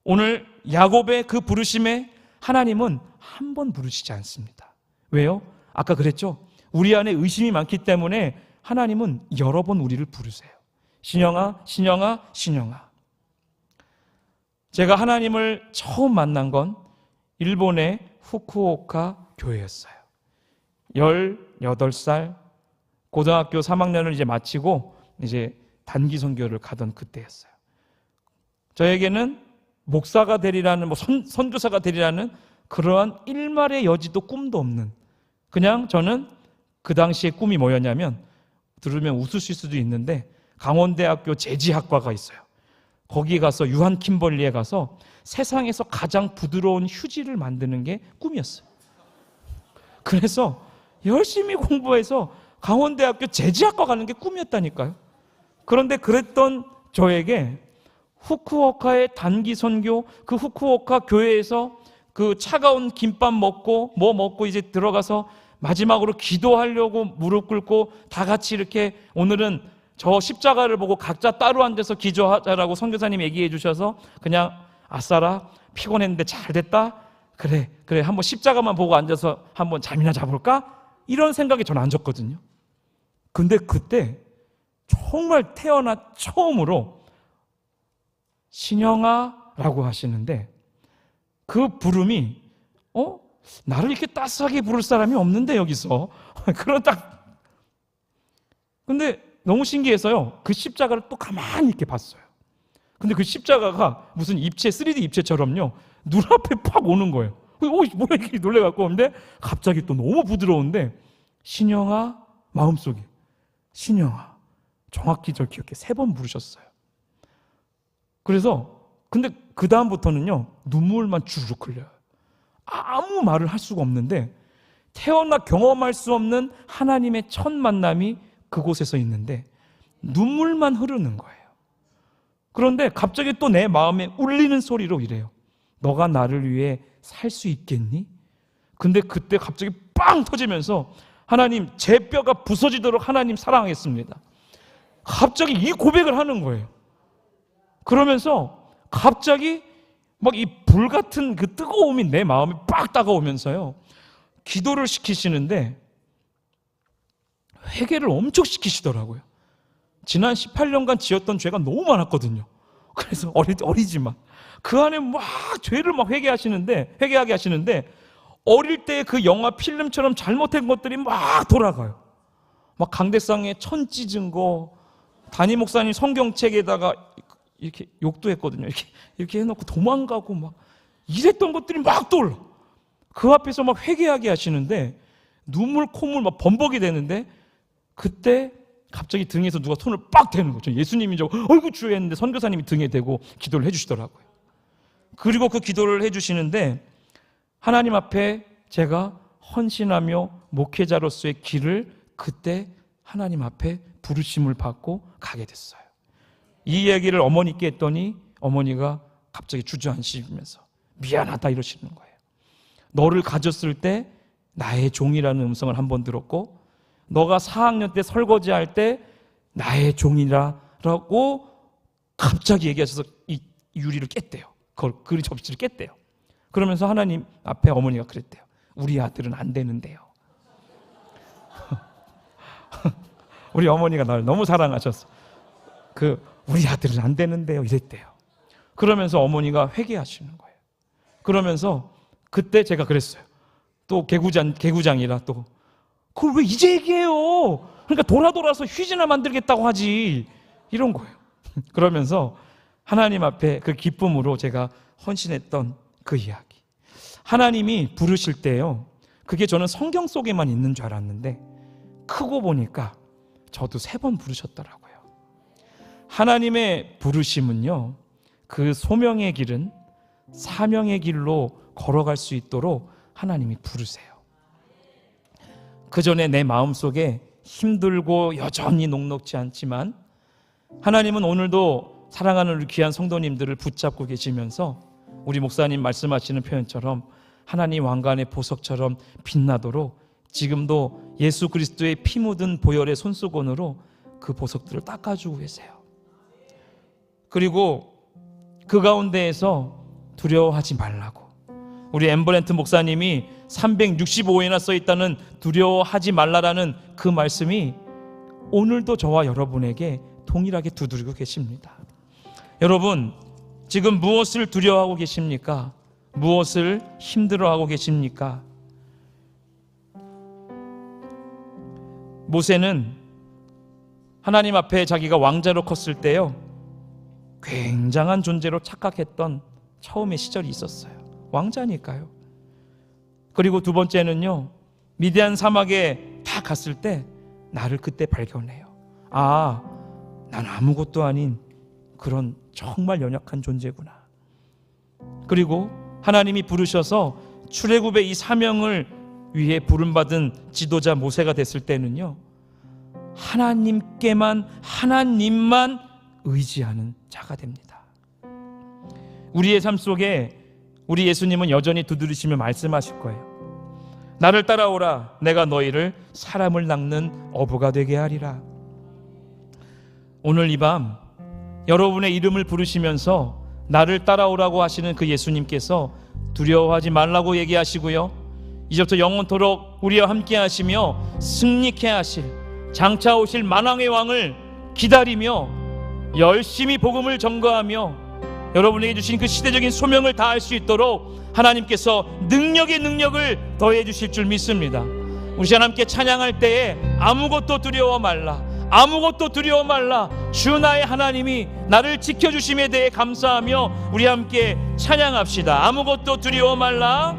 오늘 야곱의 그 부르심에 하나님은 한 번 부르시지 않습니다. 왜요? 아까 그랬죠? 우리 안에 의심이 많기 때문에 하나님은 여러 번 우리를 부르세요. 신영아, 신영아, 신영아. 제가 하나님을 처음 만난 건 일본의 후쿠오카 교회였어요. 18살 고등학교 3학년을 이제 마치고 이제 단기 선교를 가던 그때였어요. 저에게는 목사가 되리라는, 선교사가 되리라는 그러한 일말의 여지도 꿈도 없는, 그냥 저는 그 당시에 꿈이 뭐였냐면, 들으면 웃으실 수도 있는데 강원대학교 제지학과가 있어요. 거기 가서 유한 킴벌리에 가서 세상에서 가장 부드러운 휴지를 만드는 게 꿈이었어요. 그래서 열심히 공부해서 강원대학교 제지학과 가는 게 꿈이었다니까요. 그런데 그랬던 저에게 후쿠오카의 단기 선교, 그 후쿠오카 교회에서 그 차가운 김밥 먹고 뭐 먹고 이제 들어가서 마지막으로 기도하려고 무릎 꿇고 다 같이 이렇게, 오늘은 저 십자가를 보고 각자 따로 앉아서 기도하자라고 선교사님 얘기해 주셔서 그냥 아싸라, 피곤했는데 잘 됐다, 그래 한번 십자가만 보고 앉아서 한번 잠이나 자볼까? 이런 생각이 저는 안 졌거든요. 근데 그때 정말 태어나 처음으로 신영아라고 하시는데 그 부름이 나를 이렇게 따스하게 부를 사람이 없는데 여기서 그런 딱. 근데 너무 신기해서요, 그 십자가를 또 가만히 이렇게 봤어요. 근데 그 십자가가 무슨 입체, 3D 입체처럼요 눈앞에 팍 오는 거예요. 뭐야 이렇게 놀래갖고. 근데 갑자기 또 너무 부드러운데 신영아, 마음속에 신영아, 정확히 저 기억해 3번 부르셨어요. 그래서 근데 그 다음부터는요 눈물만 주르륵 흘려요. 아무 말을 할 수가 없는데 태어나 경험할 수 없는 하나님의 첫 만남이 그곳에서 있는데 눈물만 흐르는 거예요. 그런데 갑자기 또 내 마음에 울리는 소리로 이래요. 너가 나를 위해 살 수 있겠니? 근데 그때 갑자기 빵 터지면서 하나님, 제 뼈가 부서지도록 하나님 사랑하겠습니다. 갑자기 이 고백을 하는 거예요. 그러면서 갑자기 막 이 불같은 그 뜨거움이 내 마음에 빡 다가오면서요 기도를 시키시는데 회개를 엄청 시키시더라고요. 지난 18년간 지었던 죄가 너무 많았거든요. 그래서 어리지만 그 안에 막 죄를 막 회개하게 하시는데 어릴 때 그 영화 필름처럼 잘못된 것들이 막 돌아가요. 막 강대상에 천 찢은 거, 담임 목사님 성경책에다가 이렇게 욕도 했거든요. 이렇게 해놓고 도망가고 막 이랬던 것들이 막 떠올라. 그 앞에서 막 회개하게 하시는데 눈물 콧물 막 범벅이 되는데 그때 갑자기 등에서 누가 손을 빡 대는 거죠. 예수님이 어이구 주여 했는데 선교사님이 등에 대고 기도를 해주시더라고요. 그리고 그 기도를 해주시는데 하나님 앞에 제가 헌신하며 목회자로서의 길을 그때 하나님 앞에 부르심을 받고 가게 됐어요. 이 얘기를 어머니께 했더니 어머니가 갑자기 주저앉으시면서 미안하다 이러시는 거예요. 너를 가졌을 때 나의 종이라는 음성을 한 번 들었고 너가 4학년 때 설거지할 때 나의 종이라고 갑자기 얘기하셔서 이 유리를 깼대요. 그 접시를 깼대요. 그러면서 하나님 앞에 어머니가 그랬대요. 우리 아들은 안 되는데요. 우리 어머니가 나를 너무 사랑하셔서 우리 아들은 안 되는데요 이랬대요. 그러면서 어머니가 회개하시는 거예요. 그러면서 그때 제가 그랬어요. 또 개구장이라 또 그걸 왜 이제 얘기해요? 그러니까 돌아서 휴지나 만들겠다고 하지, 이런 거예요. 그러면서 하나님 앞에 그 기쁨으로 제가 헌신했던 그 이야기. 하나님이 부르실 때요, 그게 저는 성경 속에만 있는 줄 알았는데 크고 보니까 저도 3번 부르셨더라고요. 하나님의 부르심은요, 그 소명의 길은 사명의 길로 걸어갈 수 있도록 하나님이 부르세요. 그 전에 내 마음속에 힘들고 여전히 녹록지 않지만 하나님은 오늘도 사랑하는 우리 귀한 성도님들을 붙잡고 계시면서 우리 목사님 말씀하시는 표현처럼 하나님 왕관의 보석처럼 빛나도록 지금도 예수 그리스도의 피 묻은 보혈의 손수건으로 그 보석들을 닦아주고 계세요. 그리고 그 가운데에서 두려워하지 말라고, 우리 엠버랜트 목사님이 365회나 써있다는 두려워하지 말라라는 그 말씀이 오늘도 저와 여러분에게 동일하게 두드리고 계십니다. 여러분, 지금 무엇을 두려워하고 계십니까? 무엇을 힘들어하고 계십니까? 모세는 하나님 앞에 자기가 왕자로 컸을 때요, 굉장한 존재로 착각했던 처음의 시절이 있었어요. 왕자니까요. 그리고 두 번째는요, 미디안 사막에 다 갔을 때 나를 그때 발견해요. 아, 난 아무것도 아닌 그런 정말 연약한 존재구나. 그리고 하나님이 부르셔서 출애굽의 이 사명을 위해 부름받은 지도자 모세가 됐을 때는요, 하나님만 의지하는 자가 됩니다. 우리의 삶 속에 우리 예수님은 여전히 두드리시며 말씀하실 거예요. 나를 따라오라, 내가 너희를 사람을 낚는 어부가 되게 하리라. 오늘 이 밤 여러분의 이름을 부르시면서 나를 따라오라고 하시는 그 예수님께서 두려워하지 말라고 얘기하시고요, 이제부터 영원토록 우리와 함께 하시며 승리케 하실, 장차 오실 만왕의 왕을 기다리며 열심히 복음을 전거하며 여러분에게 주신 그 시대적인 소명을 다할 수 있도록 하나님께서 능력의 능력을 더해 주실 줄 믿습니다. 우리 하나님께 찬양할 때에 아무것도 두려워 말라, 아무것도 두려워 말라, 주 나의 하나님이 나를 지켜주심에 대해 감사하며 우리 함께 찬양합시다. 아무것도 두려워 말라,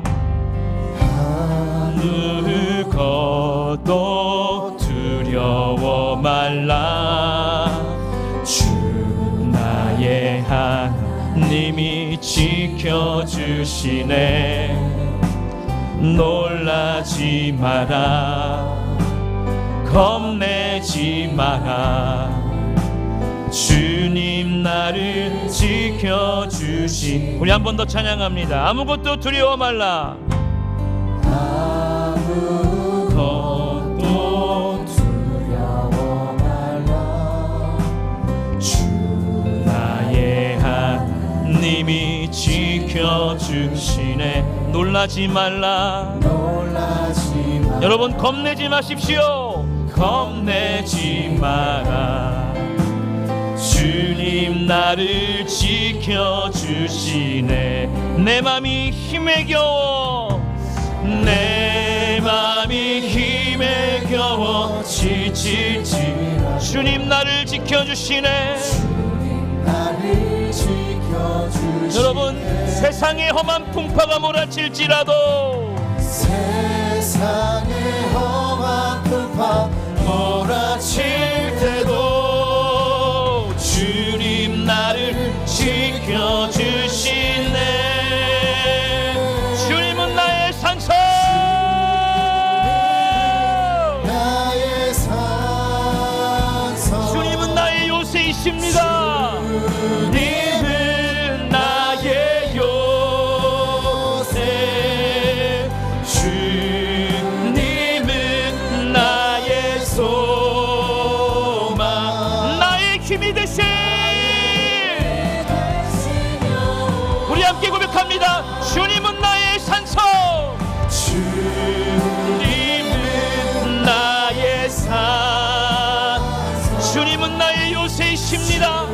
아무것도 두려워 말라, 주 나의 하나님이 지켜주시네. 놀라지 마라, 겁내지 마라, 주님 나를 지켜주시. 우리 한 번 더 찬양합니다. 아무것도 두려워 말라, 아무것도 두려워 말라, 주 나의 하나님이 지켜주시네. 놀라지 말라, 놀라지 마라. 여러분, 겁내지 마십시오. 겁내지 마라, 주님 나를 지켜주시네. 내 맘이 힘에 겨워, 내 맘이 힘에 겨워 지칠지, 주님 나를 지켜주시네. 주님 나를 지켜주시네. 여러분, 세상의 험한 풍파가 몰아칠지라도, 세상의 험한 풍파 몰아칠 때도 주님 나를 지켜주시네. 주님은 나의 산소, 나의 산소, 주님은 나의 요새이십니다. 주님은 나의 요새, 주님은 나의 소망, 나의 힘이 되신. 우리 함께 고백합니다. 주님은 나의 산소, 주님은 요새이십니다.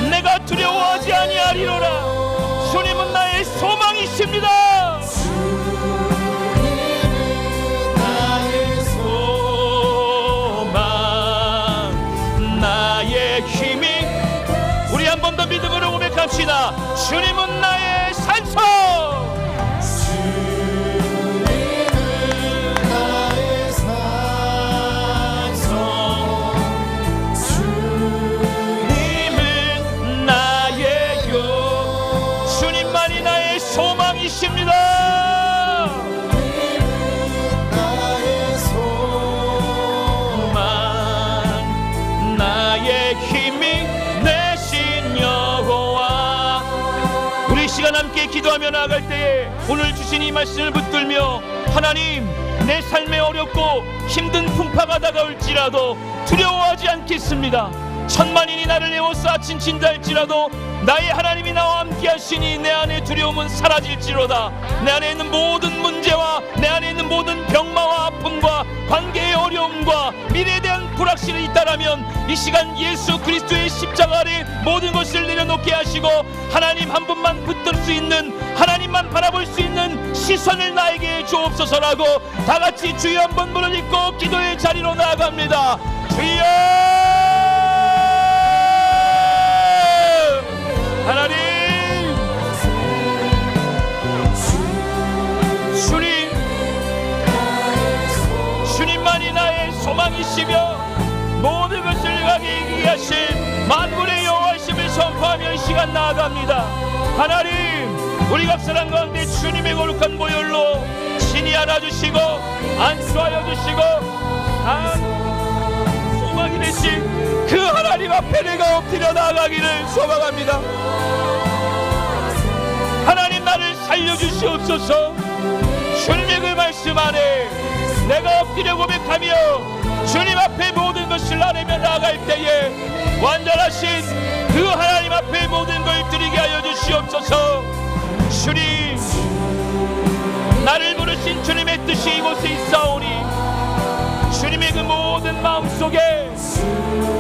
내가 두려워하지 아니하리로라. 주님은 나의 소망이십니다. 나의 소망, 나의 힘이. 우리 한 번 더 믿음으로 고백합시다. 주님은 나의 산소. 소망이십니다. 나의 소망, 나의 힘이 되신 여호와. 우리 시간 함께 기도하며 나아갈 때에 오늘 주신 이 말씀을 붙들며, 하나님, 내 삶에 어렵고 힘든 풍파가 다가올지라도 두려워하지 않겠습니다. 천만인이 나를 에워싸 친친다 할지라도 나의 하나님이 나와 함께 하시니 내 안의 두려움은 사라질지로다. 내 안에 있는 모든 문제와 내 안에 있는 모든 병마와 아픔과 관계의 어려움과 미래에 대한 불확실이 있다라면 이 시간 예수 그리스도의 십자가 아래 모든 것을 내려놓게 하시고 하나님 한 분만 붙들 수 있는, 하나님만 바라볼 수 있는 시선을 나에게 주옵소서라고 다같이 주여 한번 부르짖고 기도의 자리로 나아갑니다. 주여! 하나님, 주님만이 나의 소망이시며 모든 것을 가게 이기게 하신 만군의 여호와이심을 선포하며 이 시간 나아갑니다. 하나님, 우리 각 사람 가운데 주님의 거룩한 보혈로 친히 안아주시고 안수하여 주시고 소망이 되신 그 하나님 앞에 내가 엎드려 나아가기를 소망합니다. 하나님, 나를 살려주시옵소서. 주님의 그 말씀 안에 내가 엎드려 고백하며 주님 앞에 모든 것을 아뢰며 나아갈 때에 완전하신 그 하나님 앞에 모든 걸 드리게 하여 주시옵소서. 주님, 나를 부르신 주님의 뜻이 이곳에 있사오니 주님의 그 모든 마음속에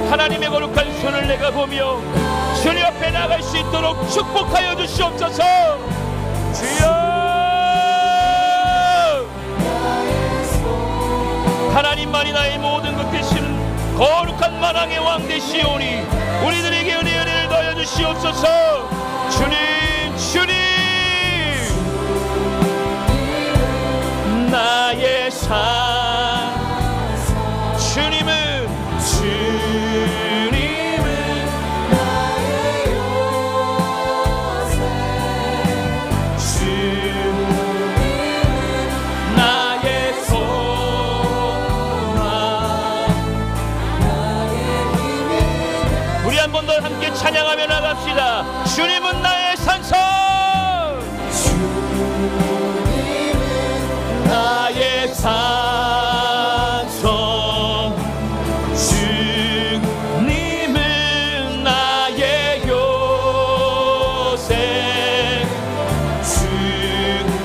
하나님의 거룩한 손을 내가 보며 주님 앞에 나갈 수 있도록 축복하여 주시옵소서. 주여, 하나님만이 나의 모든 것 되시는 거룩한 만왕의 왕 되시오니 우리들에게 은혜를 더하여 주시옵소서. 주님, 주님, 나의 삶, 주님은 나의 요새, 주님은 나의 소망, 나의 힘이. 우리 한 번 더 함께 찬양하며 나갑시다. 주님은 나의 산성, 주님은 나의 산성, 주님은 나의 요새,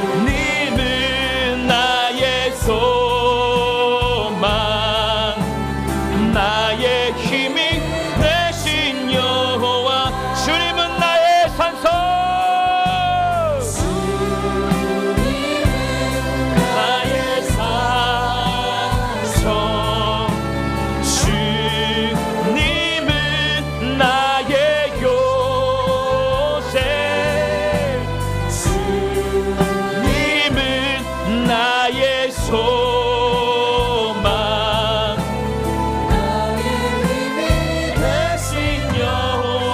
주님은 나의 소망, 나의 힘이 되신 여호와. 주님은 나의 산성, 나의 산성, 주님은 나의 요새, 주님은 나의 소망, 나의 힘이 되신 여호와.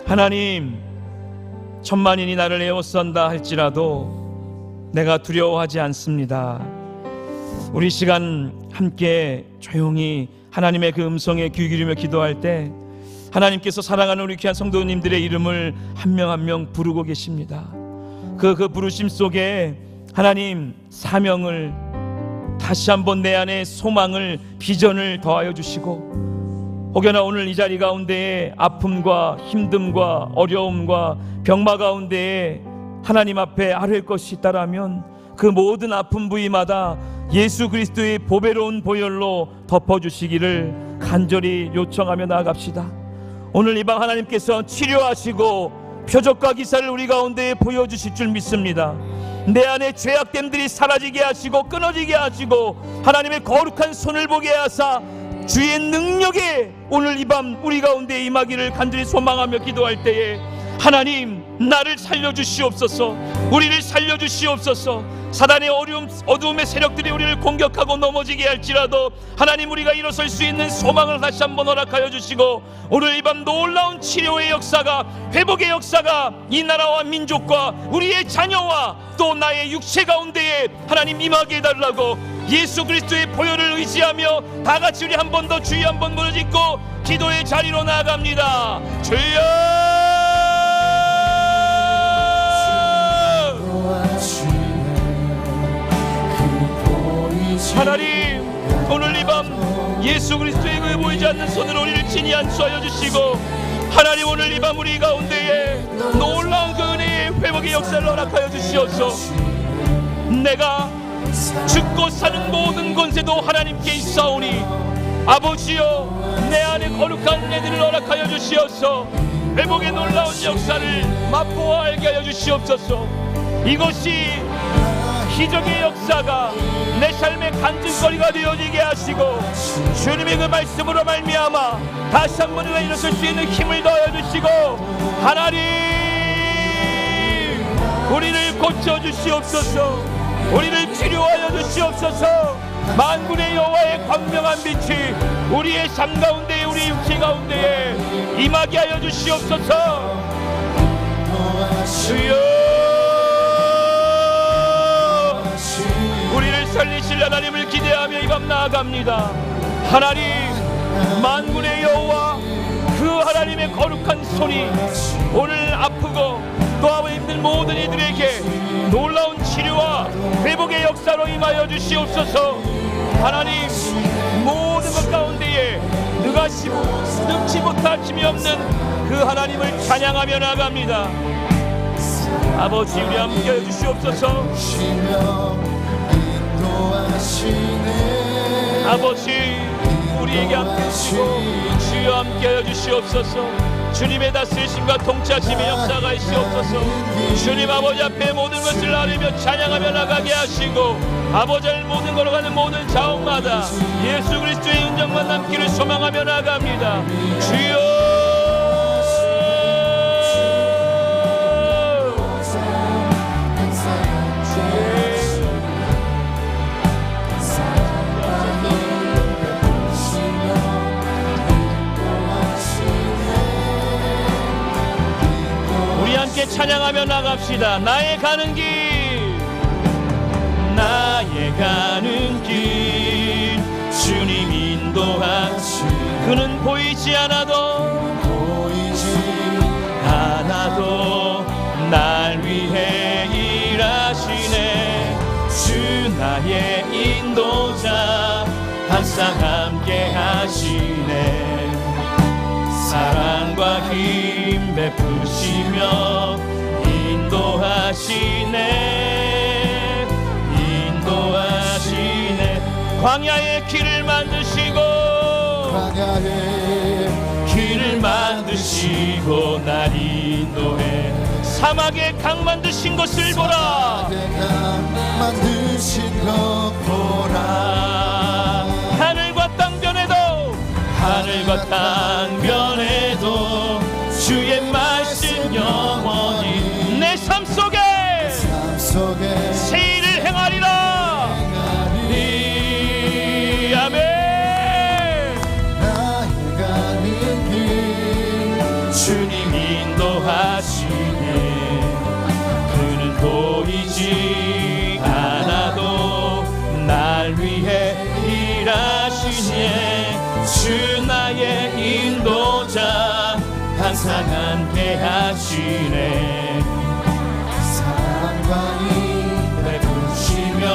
하나님, 천만인이 나를 에워싼다 할지라도 내가 두려워하지 않습니다. 우리 시간 함께 조용히 하나님의 그 음성에 귀 기울이며 기도할 때 하나님께서 사랑하는 우리 귀한 성도님들의 이름을 한 명 한 명 부르고 계십니다. 그 부르심 속에 하나님 사명을 다시 한번 내 안에 소망을, 비전을 더하여 주시고, 혹여나 오늘 이 자리 가운데에 아픔과 힘듦과 어려움과 병마 가운데에 하나님 앞에 아뢰을 것이 있다라면 그 모든 아픈 부위마다 예수 그리스도의 보배로운 보혈로 덮어주시기를 간절히 요청하며 나아갑시다. 오늘 이 밤 하나님께서 치료하시고 표적과 기사를 우리 가운데 보여주실 줄 믿습니다. 내 안에 죄악됨들이 사라지게 하시고 끊어지게 하시고 하나님의 거룩한 손을 보게 하사 주의 능력에 오늘 이 밤 우리 가운데 임하기를 간절히 소망하며 기도할 때에 하나님, 나를 살려주시옵소서. 우리를 살려주시옵소서. 사단의 어두움의 세력들이 우리를 공격하고 넘어지게 할지라도 하나님, 우리가 일어설 수 있는 소망을 다시 한번 허락하여 주시고 오늘 이 밤 놀라운 치료의 역사가, 회복의 역사가 이 나라와 민족과 우리의 자녀와 또 나의 육체 가운데에 하나님 임하게 해달라고 예수 그리스도의 보혈을 의지하며 다 같이 우리 한 번 더 주의 한 번 무너짓고 기도의 자리로 나아갑니다. 주여! 하나님, 오늘 이 밤 예수 그리스도의 그 보이지 않는 손으로 우리를 친히 안수하여 주시고 하나님, 오늘 이 밤 우리 가운데에 놀라운 그 은혜의 회복의 역사를 허락하여 주시옵소서. 내가 죽고 사는 모든 권세도 하나님께 있사오니 아버지여, 내 안에 거룩한 내들을 허락하여 주시옵소서. 회복의 놀라운 역사를 맛보아 알게 하여 주시옵소서. 이것이 기적의 역사가 내 삶의 간증거리가 되어지게 하시고 주님의 그 말씀으로 말미암아 다시 한 번이나 일어설 수 있는 힘을 더하여 주시고 하나님, 우리를 고쳐주시옵소서. 우리를 치료하여 주시옵소서. 만군의 여호와의 광명한 빛이 우리의 삶 가운데, 우리 육체 가운데에 임하게 하여 주시옵소서. 주여, 우리를 살리실 하나님을 기대하며 이 밤 나아갑니다. 하나님, 만군의 여호와 그 하나님의 거룩한 손이 오늘 아프고 또 아버 힘든 모든 이들에게 놀라운 치료와 회복의 역사로 임하여 주시옵소서. 하나님, 모든 것 가운데에 능치 못할 힘이 없는 그 하나님을 찬양하며 나아갑니다. 아버지, 우리 함께 해 주시옵소서. 아버지, 우리에게 함께 하시고 주여 함께 하여 주시옵소서. 주님의 다스리심과 통치하심의 역사가 있으옵소서. 주님 아버지 앞에 모든 것을 나누며 찬양하며 나가게 하시고 아버지를 모든 걸어가는 모든 자옥마다 예수 그리스도의 인정만 남기를 소망하며 나갑니다. 주여, 찬양하며 나갑시다. 나의 가는 길, 나의 가는 길, 주님 인도하시. 그는 보이지 않아도 날 위해 일하시네. 주 나의 인도자, 항상 함께 하시네. 사랑과 힘 베푸시며 인도하시네. 광야의 길을 만드시고 날 인도해. 사막에 강 만드신 것을 보라. 하늘과 땅 변해도 주의 말씀 영원히 내 삶 속에 새 일을 행하리라. 아멘. 나의 가는 길, 주님 인도하시네. 그는 보이지 않아도 날 위해 일하시네. 주 나의 인도자, 항상 함께 하시네. 사랑과 힘 베푸시며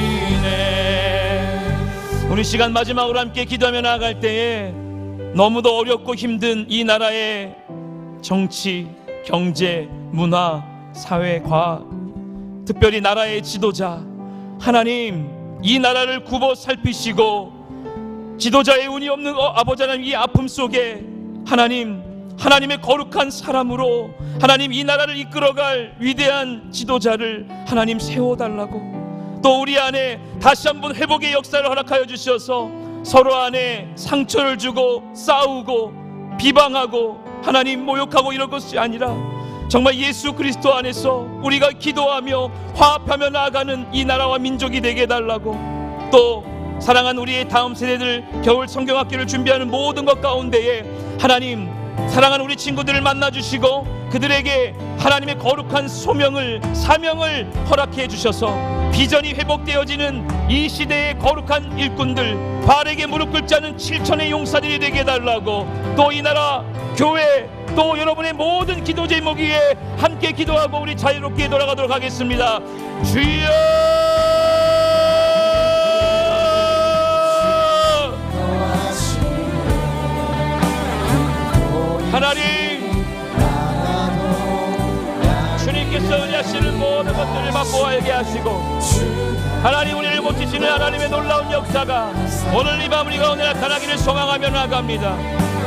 인도하시네. 우리 시간 마지막으로 함께 기도하며 나아갈 때에 너무도 어렵고 힘든 이 나라의 정치, 경제, 문화, 사회, 과학, 특별히 나라의 지도자, 하나님 이 나라를 굽어 살피시고 지도자의 운이 없는 아버지 하나님, 이 아픔 속에 하나님의 거룩한 사람으로 하나님 이 나라를 이끌어갈 위대한 지도자를 하나님 세워달라고, 또 우리 안에 다시 한번 회복의 역사를 허락하여 주셔서 서로 안에 상처를 주고 싸우고 비방하고 하나님 모욕하고 이런 것이 아니라 정말 예수 그리스도 안에서 우리가 기도하며 화합하며 나아가는 이 나라와 민족이 되게 해달라고, 또 사랑하는 우리의 다음 세대들 겨울 성경학교를 준비하는 모든 것 가운데에 하나님 사랑하는 우리 친구들을 만나주시고 그들에게 하나님의 거룩한 사명을 허락해 주셔서 비전이 회복되어지는 이 시대의 거룩한 일꾼들, 바알에게 무릎 꿇지 않은 7천의 용사들이 되게 해달라고, 또 이 나라 교회 또 여러분의 모든 기도 제목 위에 함께 기도하고 우리 자유롭게 돌아가도록 하겠습니다. 주여 하나님, 주님께서 은혜하시는 모든 것들을 맛보아야게 하시고 하나님 우리를 고치시는 하나님의 놀라운 역사가 오늘 이 밤 우리 가운데 나타나기를 소망하며 나아갑니다.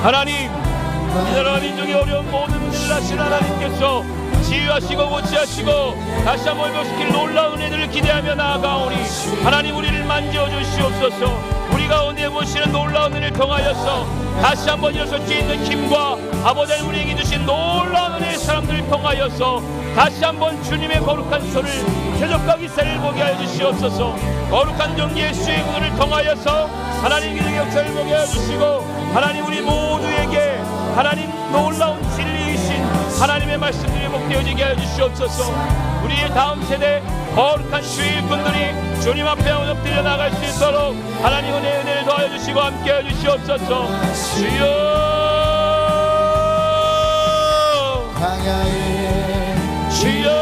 하나님, 이 나라 민족의 어려운 모든 문제를 아시는 하나님께서 치유하시고 고치하시고 다시 한번 회복시킬 놀라운 은혜들을 기대하며 나아가오니 하나님 우리를 만져주시옵소서. 우리 가운데 보시는 놀라운 은혜를 통하여서 다시 한번 일어설 수 있는 힘과 아버지 하나님 우리에게 주신 놀라운 은혜의 사람들을 통하여서 다시 한번 주님의 거룩한 손을 쾌적하게 세를 보게 하여 주시옵소서. 거룩한 종 예수의 군을 통하여서 하나님 기적의 역사를 보게 하여 주시고 하나님 우리 모두에게 하나님 놀라운 진리이신 하나님의 말씀들이 복되어지게 하여 주시옵소서. 우리의 다음 세대 거룩한 주의 일꾼들이 주님 앞에 엎드려 나갈 수 있도록 하나님 은혜를 더하여 주시고 함께 하여 주시옵소서. 주여 주여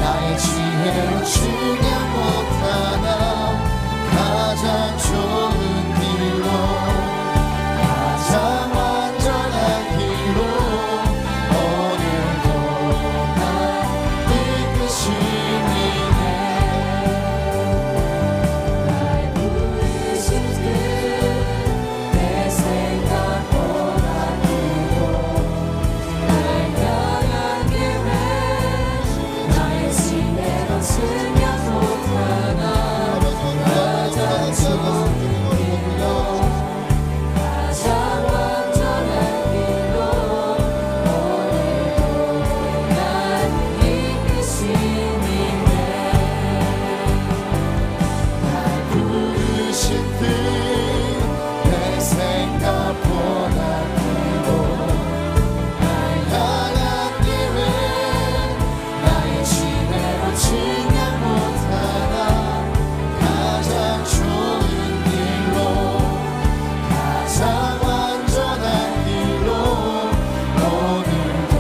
나의 지혜로 주냐 못하나 가장 좋은 길로 가장 완전한 길로 오늘도 날 이끄시니네 날 부르신 그내 생각보다 크고 날 향한 계획 나의 지혜로 측량 못하나 가장 좋은 길로 가장 완전한 길로 오늘도 날 이끄시니네 날 부르신 뜻내 생각보다 크고 날 향한 계획 나의 지혜로 측량 못하나 가장 좋은 길로 가장 완전한 길로 오늘도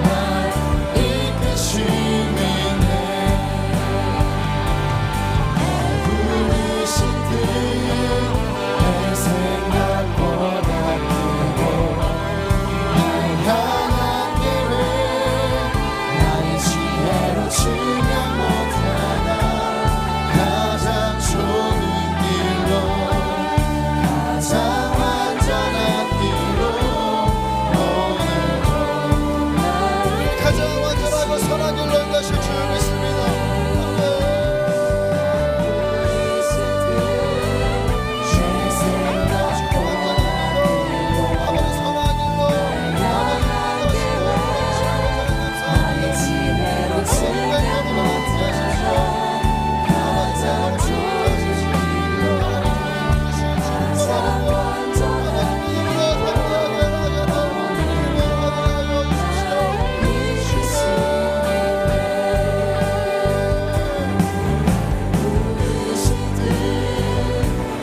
날 이끄시네 부르신 뜻내 생각보다 크고 날 향한 계획 나의 지혜로 측량 못하나 가장 좋은 길로 가장 완전한 길로 오늘도 가장 완전하고 선한 길로 인도하실 줄 믿습니다. 나의 지혜로 측량 못하나 가장 좋은 길로 가장 완전한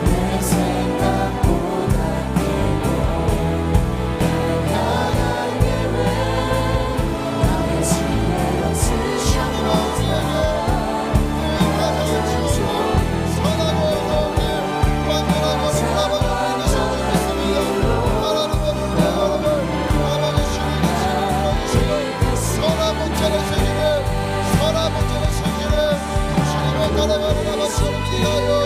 내 생각보다 향한 계획 나의 지혜로 측량 선한 목자의 세계를 주님의 따라가는 아버지